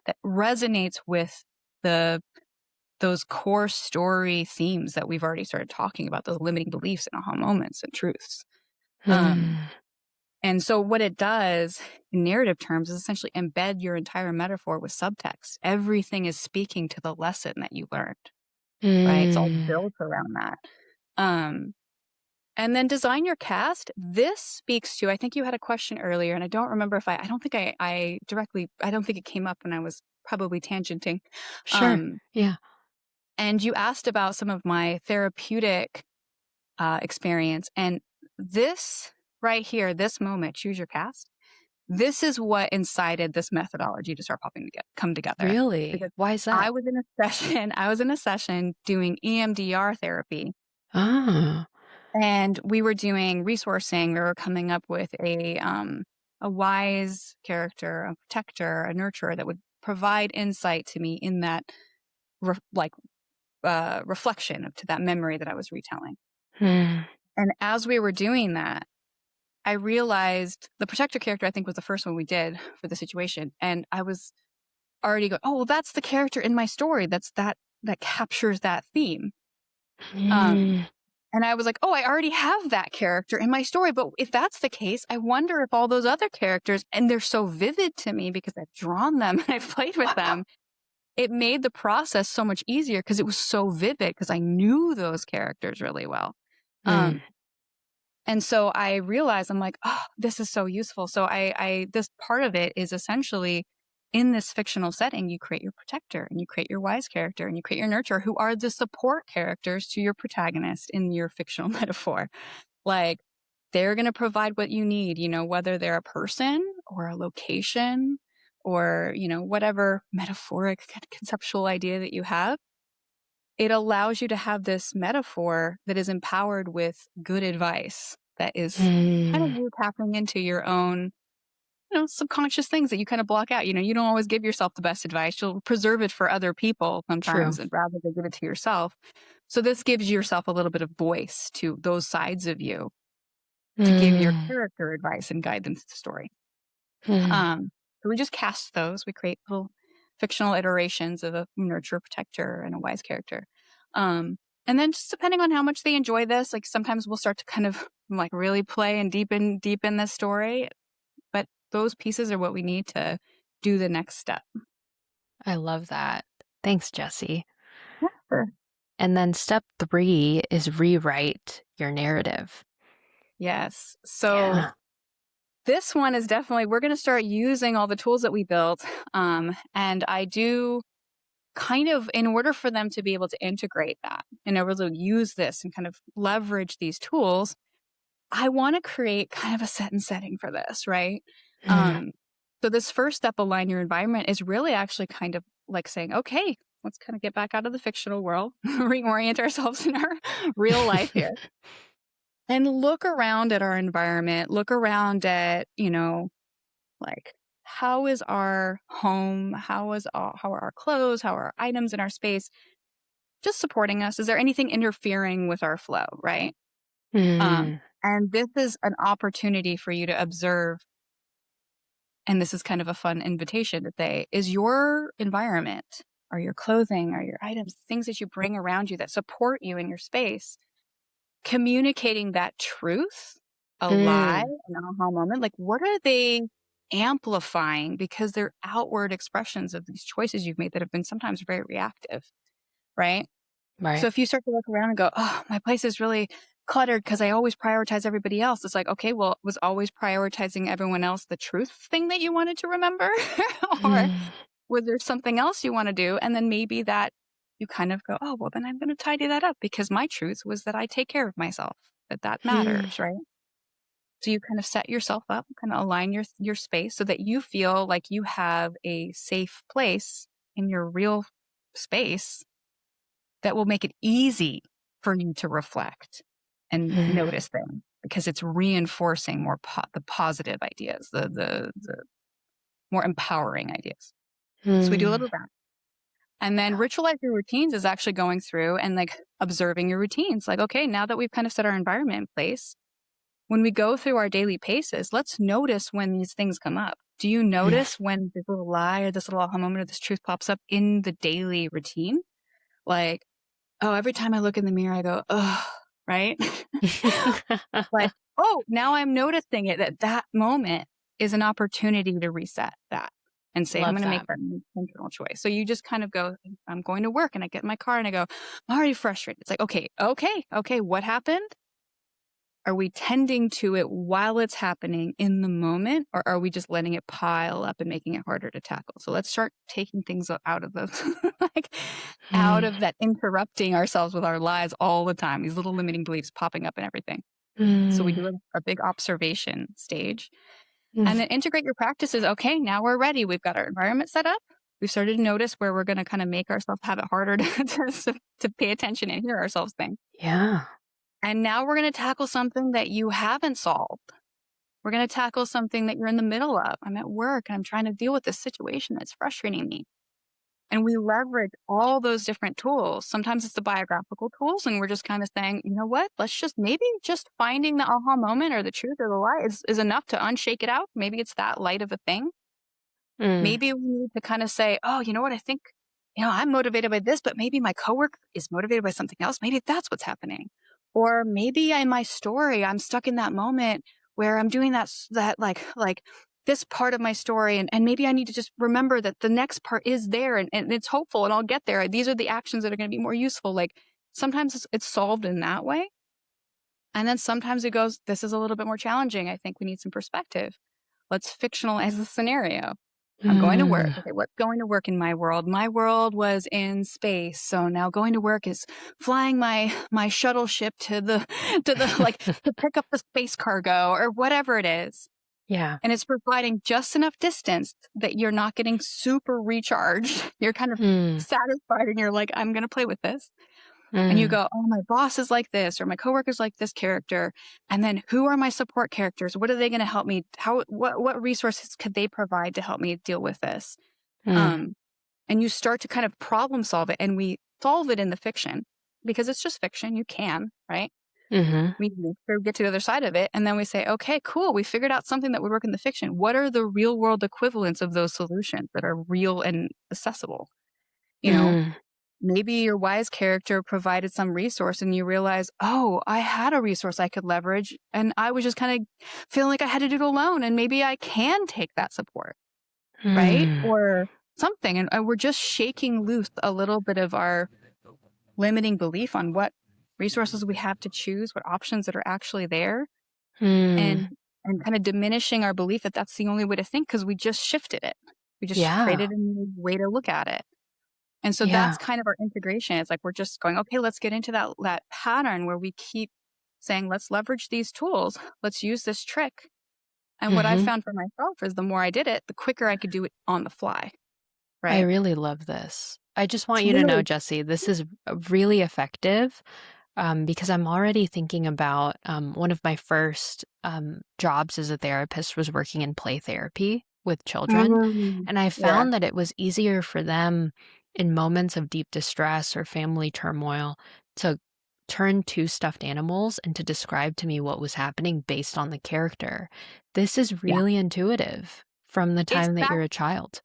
that resonates with the those core story themes that we've already started talking about, those limiting beliefs and aha moments and truths. Um, Mm. and so what it does in narrative terms is essentially embed your entire metaphor with subtext. Everything is speaking to the lesson that you learned, right? It's all Mm. built around that. Um, And then design your cast. This speaks to, I think you had a question earlier, and I don't remember if I don't think I directly, I don't think it came up when I was probably tangenting. Sure. Um, Yeah. and you asked about some of my therapeutic experience. And this right here, this moment, choose your cast, this is what incited this methodology to start come together. Really? Because Why is that? I was in a I was in a session doing EMDR therapy. Ah. And we were doing resourcing. We were coming up with a wise character, a protector, a nurturer that would provide insight to me in that reflection to that memory that I was retelling. Mm. And as we were doing that, I realized the protector character, I think, was the first one we did for the situation. And I was already going, oh, well, that's the character in my story. That captures that theme. Um, Mm. And I was like, oh, I already have that character in my story. But if that's the case, I wonder if all those other characters, and they're so vivid to me because I've drawn them and I've played with them, it made the process so much easier because it was so vivid because I knew those characters really well. Mm. Um, and so I realized, I'm like, oh, this is so useful. So this part of it is essentially in this fictional setting, you create your protector and you create your wise character and you create your nurturer, who are the support characters to your protagonist in your fictional metaphor. Like, they're going to provide what you need, whether they're a person or a location or, whatever metaphoric conceptual idea that you have. It allows you to have this metaphor that is empowered with good advice that is kind of Mm. you tapping into your own, subconscious things that you kind of block out. You don't always give yourself the best advice. You'll preserve it for other people True. sometimes and rather than give it to yourself. So this gives yourself a little bit of voice to those sides of you to give your Mm. character advice and guide them through the story. Mm. So we just cast those. We create little fictional iterations of a nurturer, protector, and a wise character. Um, and then just depending on how much they enjoy this, like sometimes we'll start to kind of like really play and deepen this story. But those pieces are what we need to do the next step. I love that. Thanks, Jessie. Yeah, sure. And then step 3 is rewrite your narrative. Yes. So Yeah. this one is definitely, we're going to start using all the tools that we built. And I do kind of, in order for them to be able to integrate that and able to use this and kind of leverage these tools, I want to create kind of a set and setting for this, right? Mm. So this first step, align your environment, is really actually kind of like saying, okay, let's kind of get back out of the fictional world, reorient ourselves in our real life here, and look around at our environment, look around at, like, how is our home? How are our clothes? How are our items in our space just supporting us? Is there anything interfering with our flow, right? Mm. And this is an opportunity for you to observe, and this is kind of a fun invitation to say, is your environment or your clothing or your items, things that you bring around you that support you in your space, communicating that truth, a lie, Mm. an aha moment? Like, what are they amplifying? Because they're outward expressions of these choices you've made that have been sometimes very reactive, right? So Right. if you start to look around and go, oh, my place is really cluttered because I always prioritize everybody else. It's like, okay, well, was always prioritizing everyone else the truth thing that you wanted to remember? Or Mm. was there something else you want to do? And then maybe that you kind of go, oh, well, then I'm going to tidy that up because my truth was that I take care of myself, that Mm. matters, right? So you kind of set yourself up, kind of align your space so that you feel like you have a safe place in your real space that will make it easy for you to reflect and Mm. notice them, because it's reinforcing more the positive ideas, the more empowering ideas. So we do a Mm. little of that. And then ritualize your routines is actually going through and like observing your routines. Like, okay, now that we've kind of set our environment in place, when we go through our daily paces, let's notice when these things come up. Do you Mm. notice when this little lie or this little aha moment or this truth pops up in the daily routine? Like, oh, every time I look in the mirror, I go, oh, right? Like, oh, now I'm noticing it, that moment is an opportunity to reset that and say, I'm Love going to make that. that intentional choice. So you just kind of go, I'm going to work, and I get in my car and I go, I'm already frustrated. It's like, okay. What happened? Are we tending to it while it's happening in the moment, or are we just letting it pile up and making it harder to tackle? So let's start taking things out of those, like out Mm. of that, interrupting ourselves with our lives all the time, these little limiting beliefs popping up and everything. So we Mm. do a big observation stage, and Mm. then integrate your practices. Okay, now we're ready. We've got our environment set up. We've started to notice where we're going to kind of make ourselves have it harder to pay attention and hear ourselves think. Yeah. And now we're going to tackle something that you haven't solved. We're going to tackle something that you're in the middle of. I'm at work and I'm trying to deal with this situation that's frustrating me. And we leverage all those different tools. Sometimes it's the biographical tools, and we're just kind of saying, you know what, let's just maybe just finding the aha moment or the truth or the lie is enough to unshake it out. Maybe it's that light of a thing. Mm. Maybe we need to kind of say, oh, you know what, I think, I'm motivated by this, but maybe my coworker is motivated by something else. Maybe that's what's happening. Or maybe in my story, I'm stuck in that moment where I'm doing that like this part of my story. And maybe I need to just remember that the next part is there, and it's hopeful and I'll get there. These are the actions that are going to be more useful. Like sometimes it's solved in that way. And then sometimes it goes, this is a little bit more challenging. I think we need some perspective. Let's fictionalize the scenario. I'm going to work. Mm. Okay, what's going to work in my world? My world was in space. So now going to work is flying my shuttle ship to the like to pick up the space cargo or whatever it is. Yeah. And it's providing just enough distance that you're not getting super recharged. You're kind of Mm. satisfied and you're like, I'm going to play with this. And you Mm. go, oh, my boss is like this, or my coworker's like this character. And then who are my support characters? What are they going to help me? What resources could they provide to help me deal with this? Mm. Um, and you start to kind of problem solve it, and we solve it in the fiction because it's just fiction. You can, right? Mhm. We get to the other side of it. And then we say, okay, cool. We figured out something that would work in the fiction. What are the real world equivalents of those solutions that are real and accessible? You know, Mm. maybe your wise character provided some resource and you realize, oh, I had a resource I could leverage and I was just kind of feeling like I had to do it alone. And maybe I can take that support, right? Mm. Or something. And we're just shaking loose a little bit of our limiting belief on what resources we have to choose, what options that are actually there, Hmm. and kind of diminishing our belief that that's the only way to think because we just shifted it. We just Yeah. created a new way to look at it. And so Yeah. that's kind of our integration. It's like we're just going, okay, let's get into that pattern where we keep saying, let's leverage these tools. Let's use this trick. And what I Hmm. found for myself is the more I did it, the quicker I could do it on the fly. I Right. really love this. I just want It's you to know, really, Jessie, this is really effective. Because I'm already thinking about one of my first jobs as a therapist was working in play therapy with children. And I yeah, found that it was easier for them in moments of deep distress or family turmoil to turn to stuffed animals and to describe to me what was happening based on the character. This is yeah. really intuitive from the It's time that that you're a child.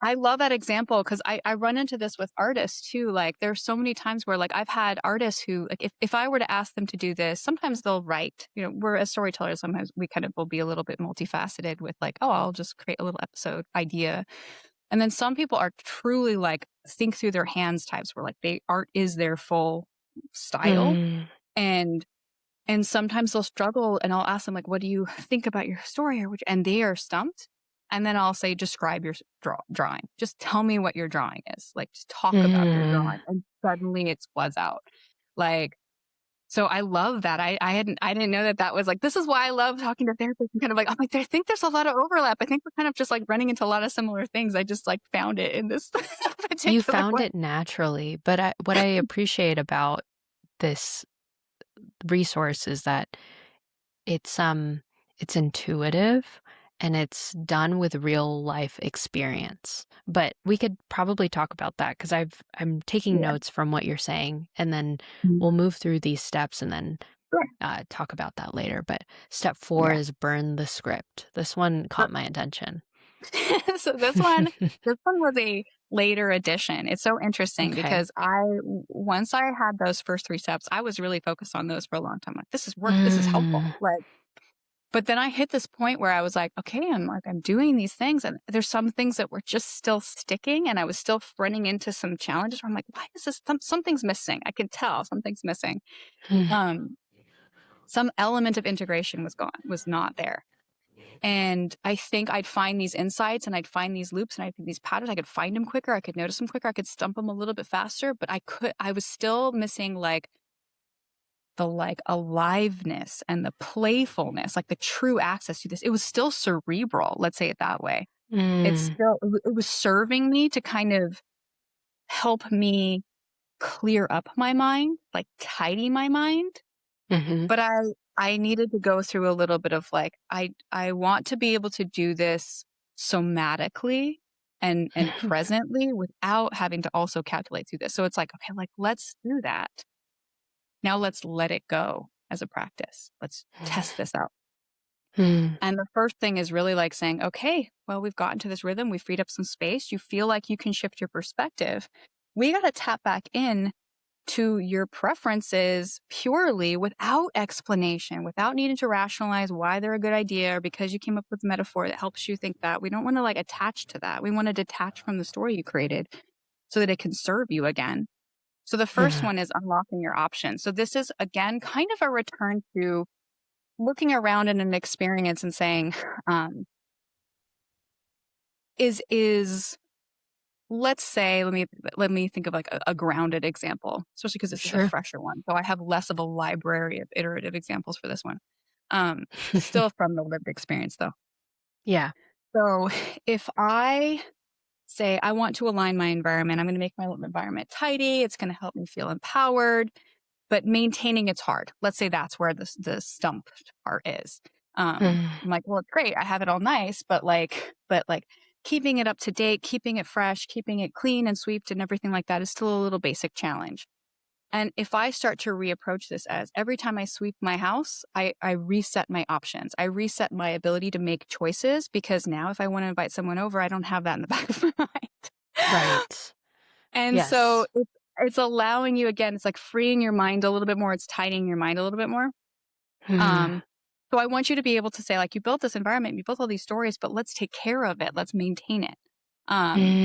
I love that example because I run into this with artists too. Like there's so many times where like I've had artists who like if I were to ask them to do this, sometimes they'll write. You know, we're as storytellers, sometimes we kind of will be a little bit multifaceted with like, oh, I'll just create a little episode idea. And then some people are truly like think through their hands types where like they art is their full style. Mm, And sometimes they'll struggle and I'll ask them like, what do you think about your story? And they are stumped. And then I'll say, describe your drawing. Just tell me what your drawing is. Like, just talk about your mm. drawing. And suddenly it was out. Like, so I love that. I didn't know that that was like, this is why I love talking to therapists and kind of like, I'm like, I think there's a lot of overlap. I think we're kind of just like running into a lot of similar things. I just like found it in this You particular found way. it naturally, but what I appreciate about this resource is that it's intuitive and it's done with real life experience. But we could probably talk about that because I'm taking Yeah. notes from what you're saying, and then Mhm. we'll move through these steps and then Sure. talk about that later. But step 4 Yeah. is burn the script. This one caught my attention. So this one was a later addition. It's so interesting Okay. because once I had those first 3 steps, I was really focused on those for a long time. Like, this is work. This is helpful. Mm, Like, but then I hit this point where I was like, okay, I'm doing these things and there's some things that were just still sticking and I was still running into some challenges where I'm like, why is this, something's missing. I can tell something's missing. mm, Um, some element of integration was not there. And I think I'd find these insights and I'd find these loops and I'd find these patterns. I could find them quicker. I could notice them quicker. I could stump them a little bit faster, but I was still missing like the like aliveness and the playfulness, like the true access to this. It was still cerebral. Let's say it that way. mm, It was serving me to kind of help me clear up my mind, like tidy my mind. mhm. But I needed to go through a little bit of like, I want to be able to do this somatically and presently without having to also calculate through this. So it's like, okay, like let's do that. Now let's let it go as a practice. Let's test this out. Mm, And the first thing is really like saying, okay, well, we've gotten to this rhythm. We freed up some space. You feel like you can shift your perspective. We got to tap back in to your preferences purely without explanation, without needing to rationalize why they're a good idea or because you came up with a metaphor that helps you think that. We don't want to like attach to that. We want to detach from the story you created so that it can serve you again. So the first mm, one is unlocking your options. So this is again kind of a return to looking around in an experience and saying, um, is let's say let me think of like a grounded example, especially because this is a sure. fresher one. So I have less of a library of iterative examples for this one. Still from the lived experience though. Yeah. So if I say I want to align my environment, I'm going to make my environment tidy. It's going to help me feel empowered, but maintaining it's hard. Let's say that's where the stump part is. Mm, I'm like, well, it's great. I have it all nice, but like keeping it up to date, keeping it fresh, keeping it clean and swept and everything like that is still a little basic challenge. And if I start to reapproach this as every time I sweep my house, I reset my options. I reset my ability to make choices because now if I want to invite someone over, I don't have that in the back of my mind. right. And so Yes. it's allowing you again, it's like freeing your mind a little bit more. It's tidying your mind a little bit more. Mm, Um, so I want you to be able to say, like, you built this environment, you built all these stories, but let's take care of it. Let's maintain it. Um,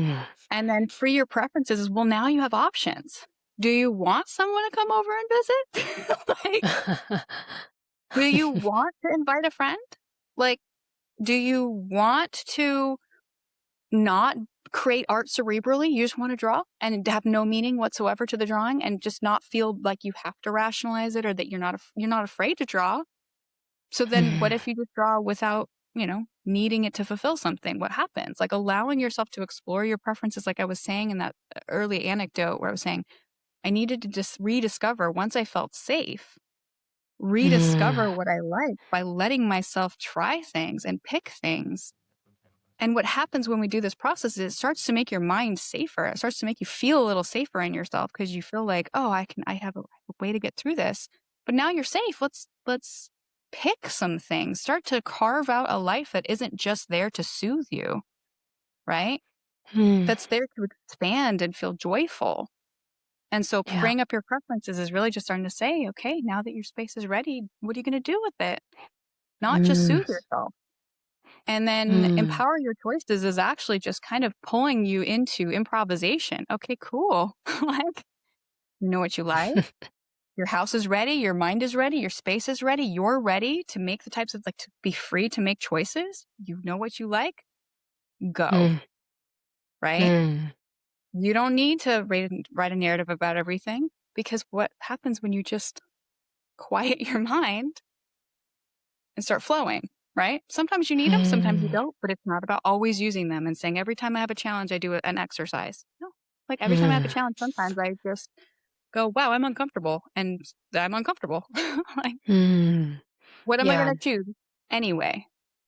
mm, and then free your preferences is, well, now you have options. do you want someone to come over and visit? Like, do you want to invite a friend? Like, do you want to not create art cerebrally? You just want to draw and have no meaning whatsoever to the drawing and just not feel like you have to rationalize it or that you're not afraid to draw. So then what if you just draw without, needing it to fulfill something? What happens? Like allowing yourself to explore your preferences, like I was saying in that early anecdote where I was saying I needed to just rediscover once I felt safe, rediscover what I like by letting myself try things and pick things. And what happens when we do this process is it starts to make your mind safer. It starts to make you feel a little safer in yourself because you feel like, oh, I have a way to get through this. But now you're safe. Let's pick some things. Start to carve out a life that isn't just there to soothe you, right? That's there to expand and feel joyful. And so Yeah. bring up your preferences is really just starting to say, okay, now that your space is ready, what are you going to do with it? Not just soothe Mm. yourself. And then Mm. empower your choices is actually just kind of pulling you into improvisation. Okay, cool. Like, you know what you like. Your house is ready. Your mind is ready. Your space is ready. You're ready to make the types of to be free to make choices. You know what you like. Go. Mm. Right. Mm. You don't need to write a narrative about everything because what happens when you just quiet your mind and start flowing, right? Sometimes you need them, sometimes you Mm. don't, but it's not about always using them and saying, every time I have a challenge, I do an exercise. No, like every time I have a Mm. challenge, sometimes I just go, wow, I'm uncomfortable. And I'm uncomfortable. Like, Mm. what am I going Yeah. to choose anyway?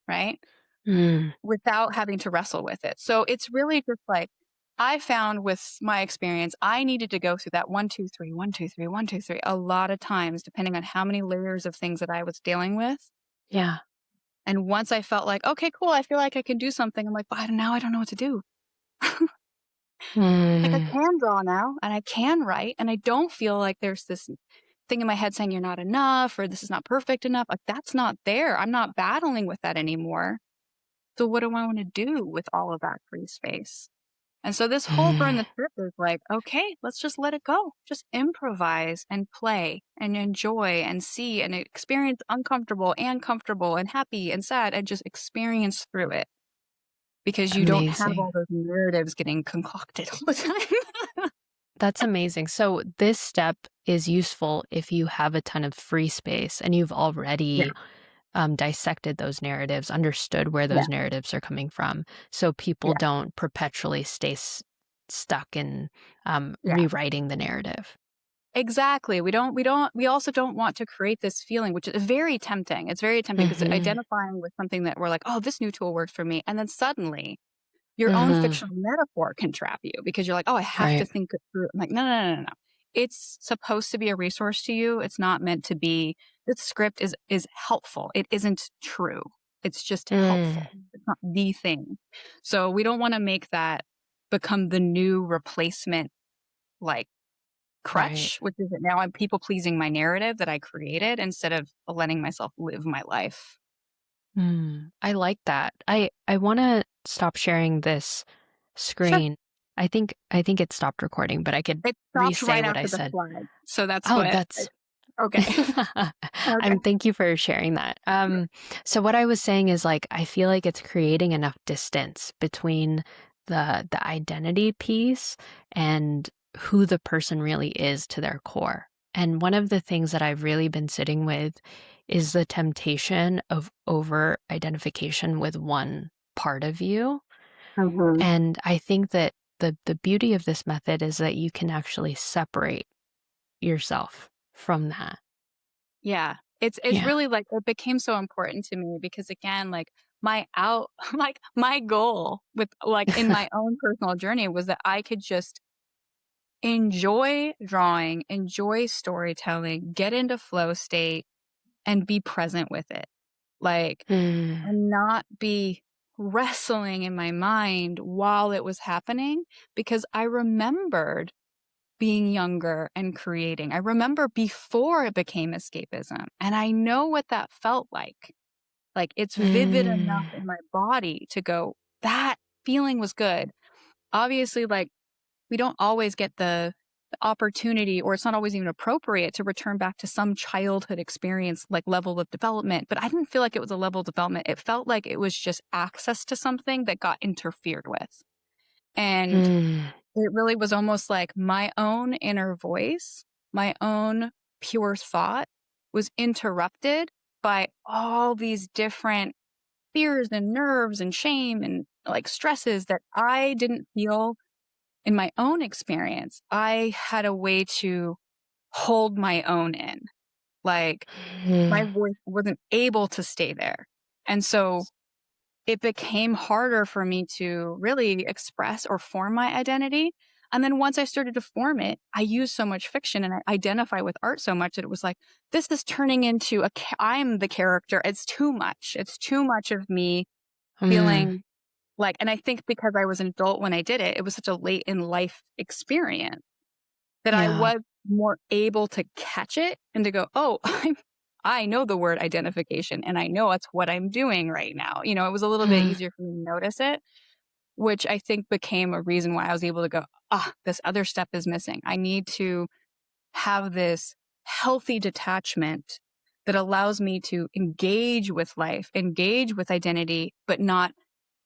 Right. Mm. Without having to wrestle with it. So it's really just like, I found with my experience, I needed to go through that 1, 2, 3, 1, 2, 3, 1, 2, 3 a lot of times, depending on how many layers of things that I was dealing with. Yeah. And once I felt like, okay, cool, I feel like I can do something, I'm like, but now I don't know what to do. Like I Mm. can draw now and I can write and I don't feel like there's this thing in my head saying you're not enough or this is not perfect enough. Like that's not there. I'm not battling with that anymore. So what do I want to do with all of that free space? And so this whole burn Mm. the script is like, okay, let's just let it go. Just improvise and play and enjoy and see and experience uncomfortable and comfortable and happy and sad and just experience through it. Because you don't have Amazing. all those narratives getting concocted all the time. That's amazing. So this step is useful if you have a ton of free space and you've Yeah, already dissected those narratives, understood where yeah, those narratives are coming from, so people yeah, don't perpetually stay stuck in yeah. rewriting the narrative. Exactly. We also don't want to create this feeling, which is very tempting. It's very tempting because Hmm. identifying with something that we're like, oh, this new tool works for me. And then suddenly your own Hmm. fictional metaphor can trap you because you're like, oh, I have to Right. think it through. I'm like, no, no, no, no, no. It's supposed to be a resource to you. It's not meant to be. This script is helpful. It isn't true. It's just Mm. helpful. It's not the thing. So we don't want to make that become the new replacement, like Right. crutch, which is that now I'm people pleasing my narrative that I created instead of letting myself live my life. Mm. I like that. I want to stop sharing this Sure. screen. I think it stopped recording, but I could It stopped re-say right what I after the said. slide. So that's Oh, what that's okay. Okay. thank you for sharing that. So what I was saying is like I feel like it's creating enough distance between the identity piece and who the person really is to their core. And one of the things that I've really been sitting with is the temptation of over identification with one part of you. Mhm. And I think that the beauty of this method is that you can actually separate yourself from that. Yeah. It's Yeah. really like it became so important to me because again, like my out like my goal with like in my own personal journey was that I could just enjoy drawing, enjoy storytelling, get into flow state and be present with it. Like Mm. and not be wrestling in my mind while it was happening because I remembered being younger and creating. I remember before it became escapism and I know what that felt like. Like it's vivid enough Mm. in my body to go, that feeling was good. Obviously, like we don't always get the the opportunity, or it's not always even appropriate to return back to some childhood experience, like level of development. But I didn't feel like it was a level of development. It felt like it was just access to something that got interfered with. And Mm. it really was almost like my own inner voice, my own pure thought was interrupted by all these different fears and nerves and shame and like stresses that I didn't feel in my own experience. I had a way to hold my own in. Like my Mm. voice wasn't able to stay there. And so it became harder for me to really express or form my identity. And then once I started to form it, I used so much fiction and I identify with art so much that it was like, this is turning into I'm the character. It's too much. It's too much of me Mm. feeling like, and I think because I was an adult when I did it, it was such a late in life experience that I Yeah. was more able to catch it and to go, oh, I know the word identification and I know it's what I'm doing right now. You know, it was a little bit Mm. easier for me to notice it, which I think became a reason why I was able to go, this other step is missing. I need to have this healthy detachment that allows me to engage with life, engage with identity, but not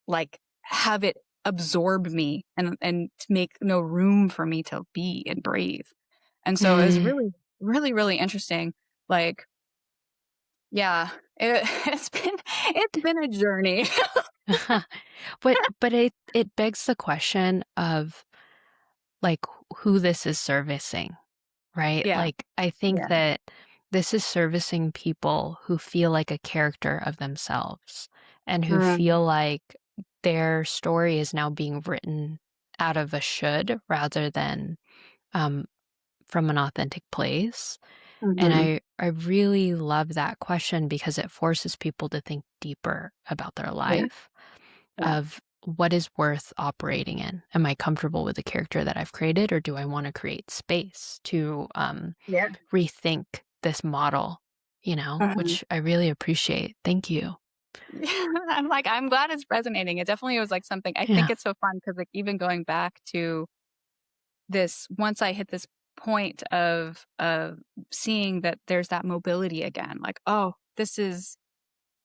like have it absorb me and make no room for me to be and breathe. And so it was Mm. really, really, really interesting. Like, yeah, it's been a journey. But it begs the question of, like, who this is servicing, right? Yeah, Like, I think yeah. that this is servicing people who feel like a character of themselves and who Mm, feel like their story is now being written out of a should rather than um, from an authentic place. And mhm. I really love that question because it forces people to think deeper about their Yeah, life yeah, of what is worth operating in. Am I comfortable with the character that I've created, or do I want to create space to yeah. rethink this model? You know, Mhm. which I really appreciate. Thank you. I'm like, I'm glad it's resonating. It definitely was like something I think Yeah. it's so fun because like even going back to this, once I hit this point of seeing that there's that mobility again, like, oh, this is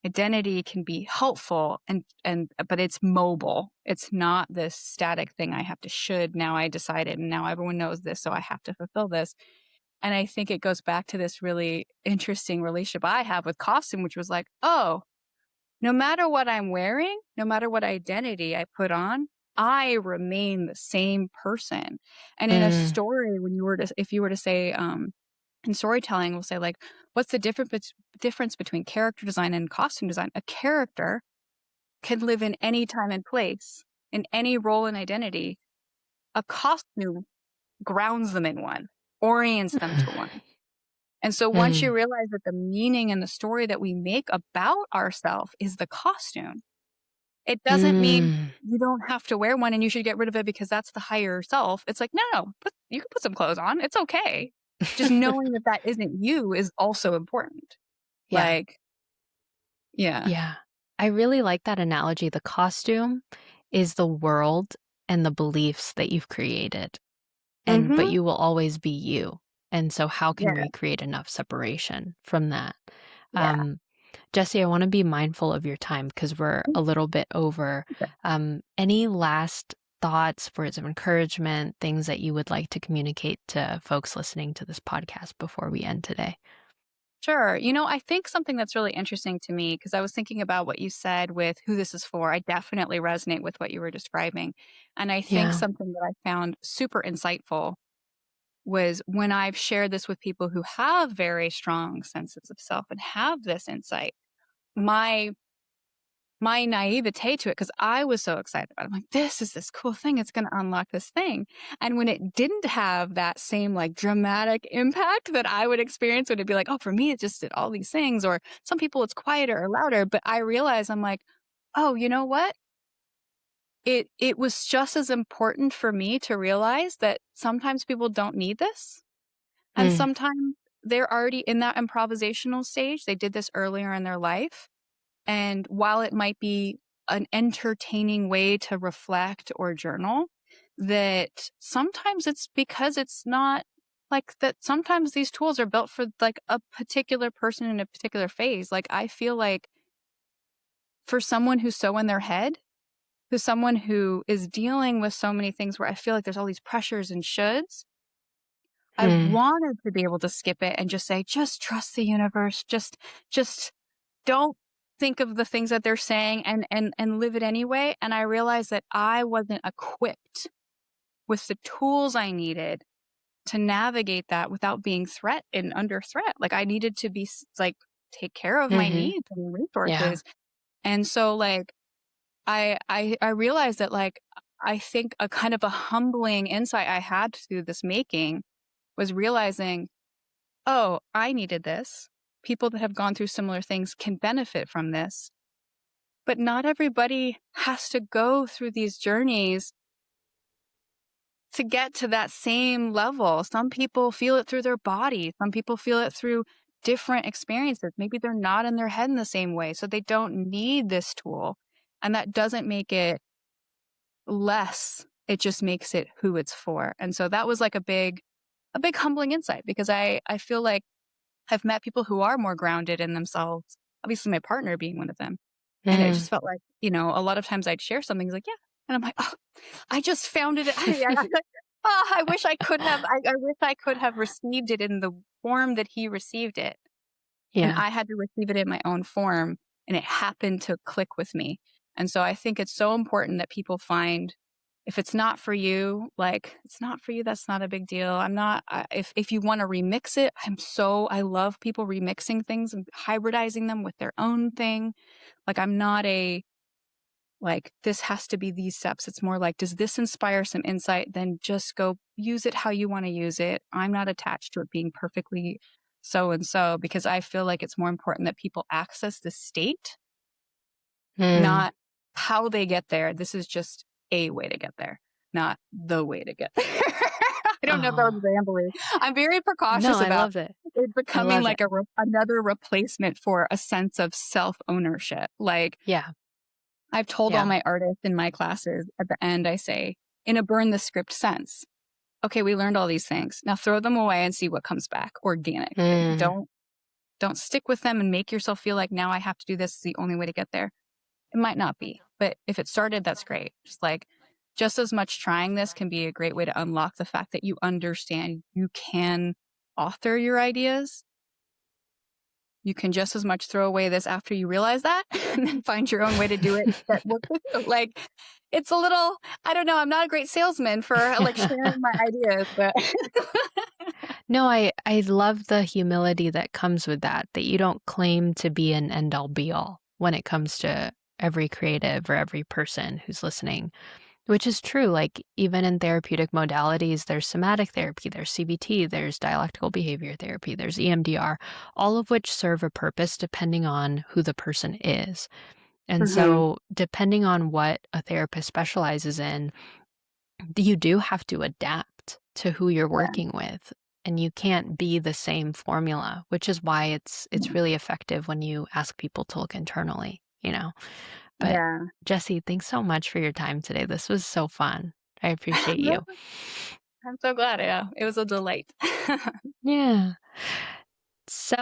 identity can be helpful and but it's mobile. It's not this static thing I have to should now I decided and now everyone knows this so I have to fulfill this. And I think it goes back to this really interesting relationship I have with costume, which was like, oh, no matter what I'm wearing, no matter what identity I put on, I remain the same person. And in a Mm. story, if you were to say, in storytelling, we'll say like, what's the difference between character design and costume design? A character can live in any time and place, in any role and identity. A costume grounds them in one, orients them to one. And so once you Mm. realize that the meaning and the story that we make about ourselves is the costume, it doesn't mean Mm. you don't have to wear one and you should get rid of it because that's the higher self. It's like, no, no, you can put some clothes on. It's okay. Just knowing that that isn't you is also important. Yeah. Like, yeah. Yeah. I really like that analogy. The costume is the world and the beliefs that you've created. And but Mhm. you will always be you. And so how can Yeah. we create enough separation from that? Yeah. Um, Jesse, I want to be mindful of your time because we're a little bit over. Any last thoughts, words of encouragement, things that you would like to communicate to folks listening to this podcast before we end today? Sure. I think something that's really interesting to me, because I was thinking about what you said with who this is for. I definitely resonate with what you were describing. And I think Yeah. something that I found super insightful was when I've shared this with people who have very strong senses of self and have this insight, my my naivete to it, because I was so excited about it. I'm like, this is this cool thing. It's going to unlock this thing. And when it didn't have that same like dramatic impact that I would experience, would it be like, oh, for me, it just did all these things. Or some people it's quieter or louder. But I realized I'm like, oh, you know what? It was just as important for me to realize that sometimes people don't need this. And Mm. sometimes they're already in that improvisational stage. They did this earlier in their life. And while it might be an entertaining way to reflect or journal, that sometimes it's because it's not like that. Sometimes these tools are built for like a particular person in a particular phase. Like I feel like for someone who's so in their head, who's someone who is dealing with so many things where I feel like there's all these pressures and shoulds, I Mm. wanted to be able to skip it and just say, just trust the universe. Just don't think of the things that they're saying and live it anyway. And I realized that I wasn't equipped with the tools I needed to navigate that without being under threat. Like I needed to be like, take care of my Mhm. needs and Yeah. resources. And so like, I realized that like, I think a kind of a humbling insight I had through this making was realizing, oh, I needed this. People that have gone through similar things can benefit from this, but not everybody has to go through these journeys to get to that same level. Some people feel it through their body. Some people feel it through different experiences. Maybe they're not in their head in the same way, so they don't need this tool. And that doesn't make it less. It just makes it who it's for. And so that was like a big humbling insight because I feel like I've met people who are more grounded in themselves, obviously my partner being one of them. And it Mm. just felt like, a lot of times I'd share something, he's like, yeah. And I'm like, oh, I just found it. I wish I could have, I wish I could have received it in the form that he received it. And Yeah. I had to receive it in my own form and it happened to click with me. And so I think it's so important that people find if it's not for you, like it's not for you, that's not a big deal. If you want to remix it, I love people remixing things and hybridizing them with their own thing. Like I'm not like, this has to be these steps. It's more like, does this inspire some insight? Then just go use it how you want to use it. I'm not attached to it being perfectly so and so because I feel like it's more important that people access the state, Mm. not how they get there. This is just a way to get there, not the way to get there. I don't know if that was Oh. rambling. I'm very No, precautious I about love it. it I becoming love it. like another replacement for a sense of self-ownership. Like Yeah. I've told all Yeah. my artists in my classes at the end, I say, in a burn the script sense, okay, we learned all these things. Now throw them away and see what comes back organically. Mm. Don't stick with them and make yourself feel like now I have to do this is the only way to get there. It might not be, but if it started, that's great. Just as much trying this can be a great way to unlock the fact that you understand you can author your ideas. You can just as much throw away this after you realize that and then find your own way to do it that works with you. Like it's a little, I don't know, I'm not a great salesman for like sharing my ideas, but No, I love the humility that comes with that you don't claim to be an end all be all when it comes to every creative or every person who's listening, which is true. Like even in therapeutic modalities, there's somatic therapy, there's CBT, there's dialectical behavior therapy, there's EMDR, all of which serve a purpose depending on who the person is. And Mhm. so depending on what a therapist specializes in, you do have to adapt to who you're Yeah. working with. And you can't be the same formula, which is why it's really effective when you ask people to look internally. But Yeah. Jessie, thanks so much for your time today. This was so fun. I appreciate No, you. I'm so glad. Yeah, it was a delight. Yeah. So